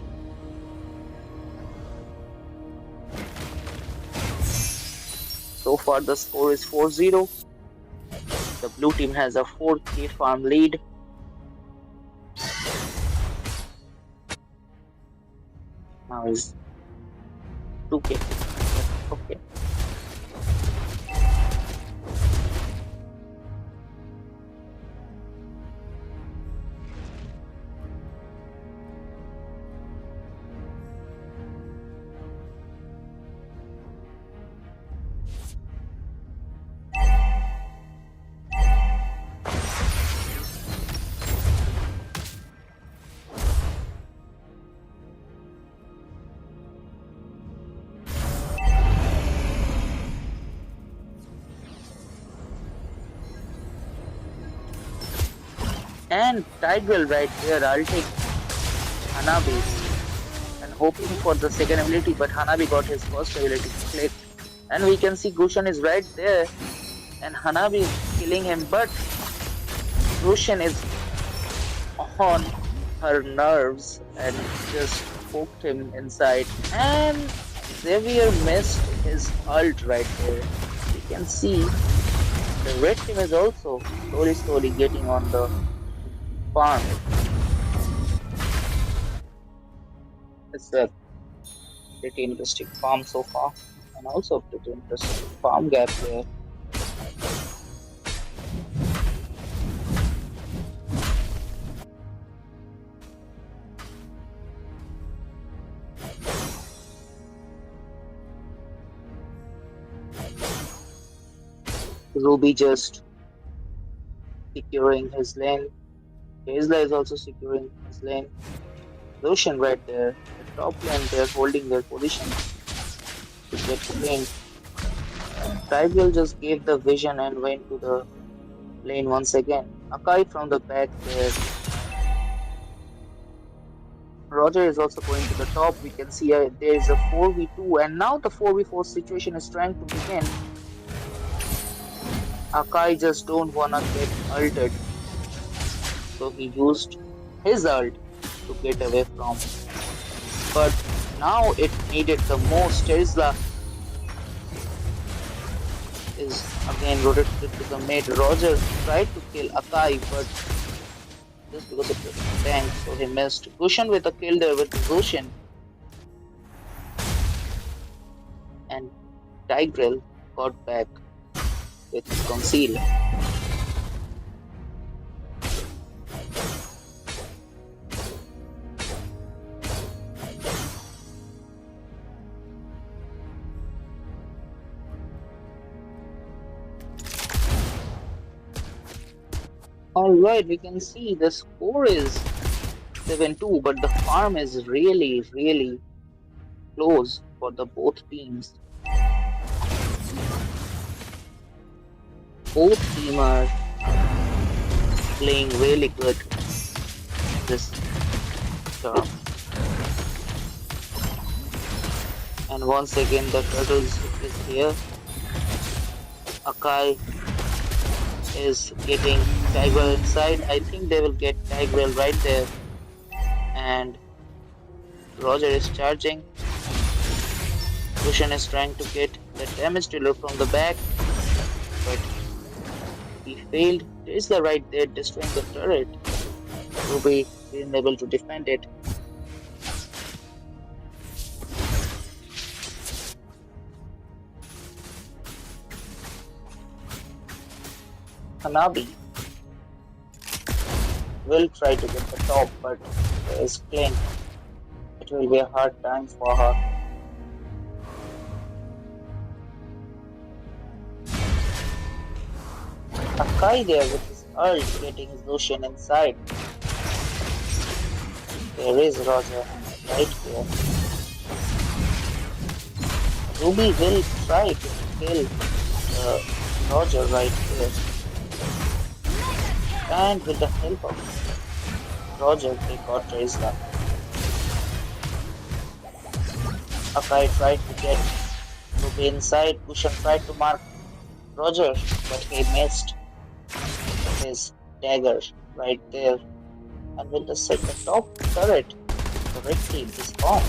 So far the score is 4-0. The blue team has a 4k farm lead. Now is 2k. Okay. And Tigreal right there, I'll take Hanabi and hoping for the second ability, but Hanabi got his first ability clicked. And we can see Gushan is right there and Hanabi is killing him, but Gushan is on her nerves and just poked him inside, and Xavier missed his ult right there. You can see the red team is also slowly getting on the farm. It's a pretty interesting farm so far, and also pretty interesting farm gap there. Ruby just securing his lane. Tesla is also securing his lane. Roshan right there. The top lane, they're holding their position to get the lane. Tigreal just gave the vision and went to the lane once again. Akai from the back there. Roger is also going to the top. We can see there is a 4v2, and now the 4v4 situation is trying to begin. Akai just don't wanna get ulted, so he used his ult to get away from. But now it needed the most. Tesla is again rotated to the mid. Roger tried to kill Akai, but just because it was a tank, so he missed. Gushan with a kill there with Zushin. And Tigrel got back with Conceal. Alright, we can see the score is 7-2, but the farm is really close for the both teams. Both teams are playing really good this term. And once again the turtles is here. Akai is getting Tigrel inside. I think they will get Tigrel right there. And Roger is charging. Kushan is trying to get the damage dealer from the back, but he failed. There's the right there destroying the turret. Ruby being able to defend it. Hanabi will try to get the top, but there is Clint. It will be a hard time for her. Akai there with his ult getting Zushin inside. There is Roger right here. Ruby will try to kill Roger right here. And with the help of Roger, they got Tracer. Akai tried to get Ruby inside. Kushan tried to mark Roger, but he missed his dagger right there. And with the second top turret, the red team is on.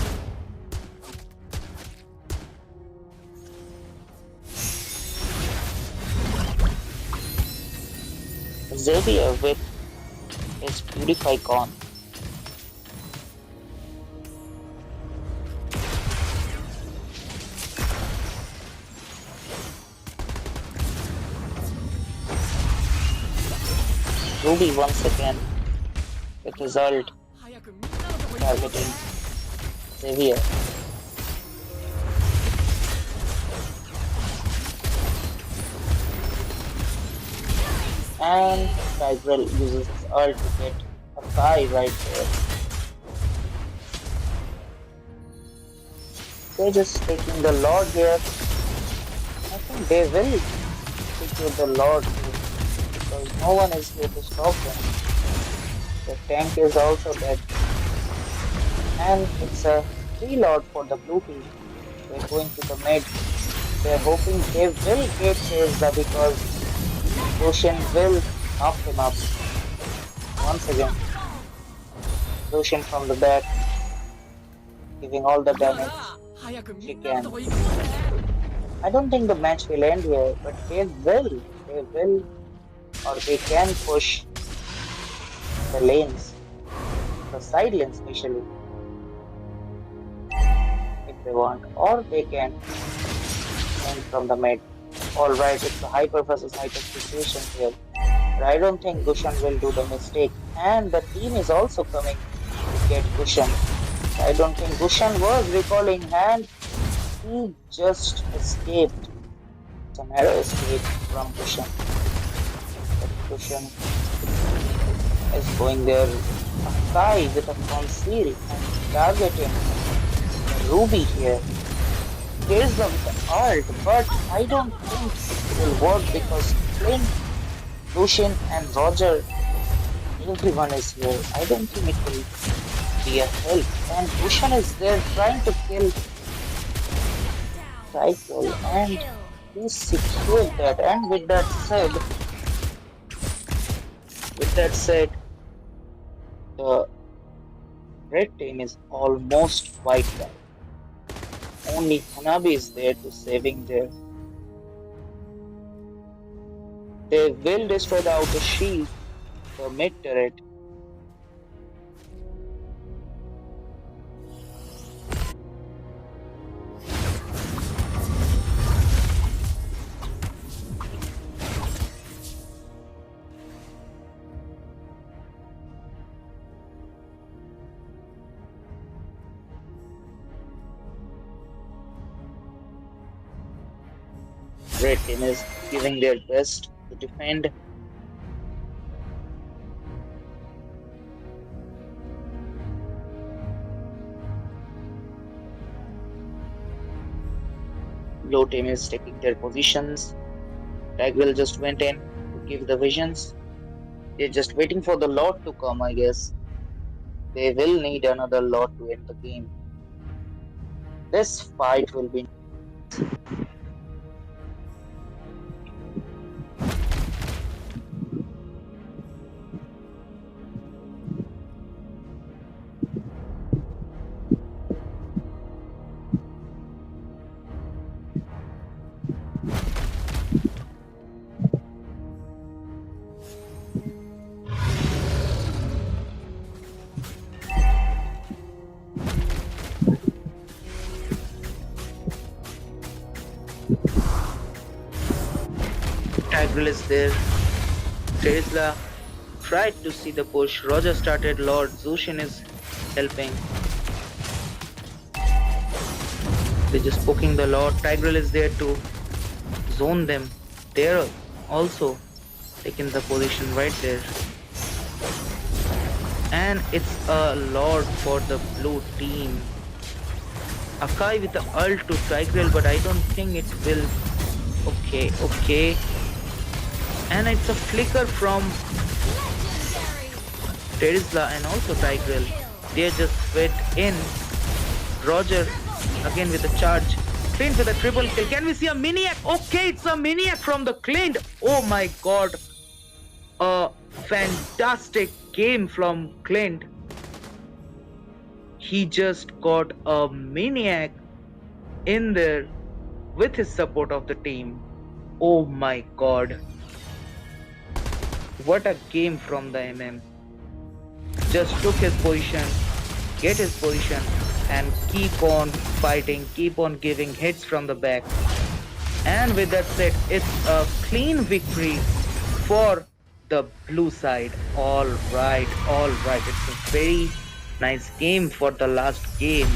Xavier with his Purify Con. Ruby once again with his ult targeting Xavier. And Tigrel uses his ult to get a guy right there. They're just taking the Lord here. I think they will secure the Lord here, because no one is here to stop them. The tank is also dead. And it's a 3 Lord for the blue team. They're going to the mid. They're hoping they will get Chazda because Roshan will knock him up. Once again, Roshan from the back, giving all the damage she can. I don't think the match will end here, but they will, or they can push the lanes, the side lanes especially, if they want, or they can end from the mid. Alright, it's a hyper versus hyper situation here. But I don't think Gushan will do the mistake. And the team is also coming to get Gushan. I don't think Gushan was recalling, and he just escaped. It's a narrow escape from Gushan. But Gushan is going there. Akai with a conceal and targeting Ruby here. Here's the ult, but I don't think it will work because Clint, Lucian and Roger, everyone is here. I don't think it will be a help. And Lucian is there trying to kill Cycle, and He secured that, and with that said, the red team is almost wiped out. Only Hanabi is there to saving there. They will destroy the outer shield, the mid turret. Red team is giving their best to defend. Blue team is taking their positions. Tigreal just went in to give the visions. They're just waiting for the Lord to come, I guess. They will need another Lord to end the game. This fight will be. Tigreal is there. Terizla tried to see the push. Roger started Lord. Zushin is helping. They're just poking the Lord. Tigreal is there to zone them. They're also taking the position right there. And it's a Lord for the blue team. Akai with the ult to Tigreal, but I don't think it will. Okay. And it's a flicker from Terizla and also Tigreal. They just went in. Roger again with the charge. Clint with a triple kill. Can we see a Miniac? Okay, it's a Miniac from the Clint. Oh my god. A fantastic game from Clint. He just got a Maniac in there with his support of the team. Oh my god. What a game from the MM. Just took his position, get his position, and keep on fighting, keep on giving hits from the back. And with that said, it's a clean victory for the blue side. Alright. It's a very nice game for the last game.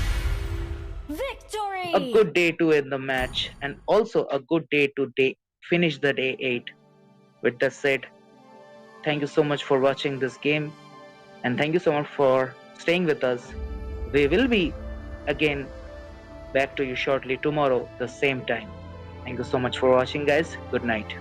Victory! A good day to end the match, and also a good day to finish the day 8. With that said, thank you so much for watching this game, and thank you so much for staying with us. We will be again back to you shortly tomorrow, the same time. Thank you so much for watching, guys. Good night.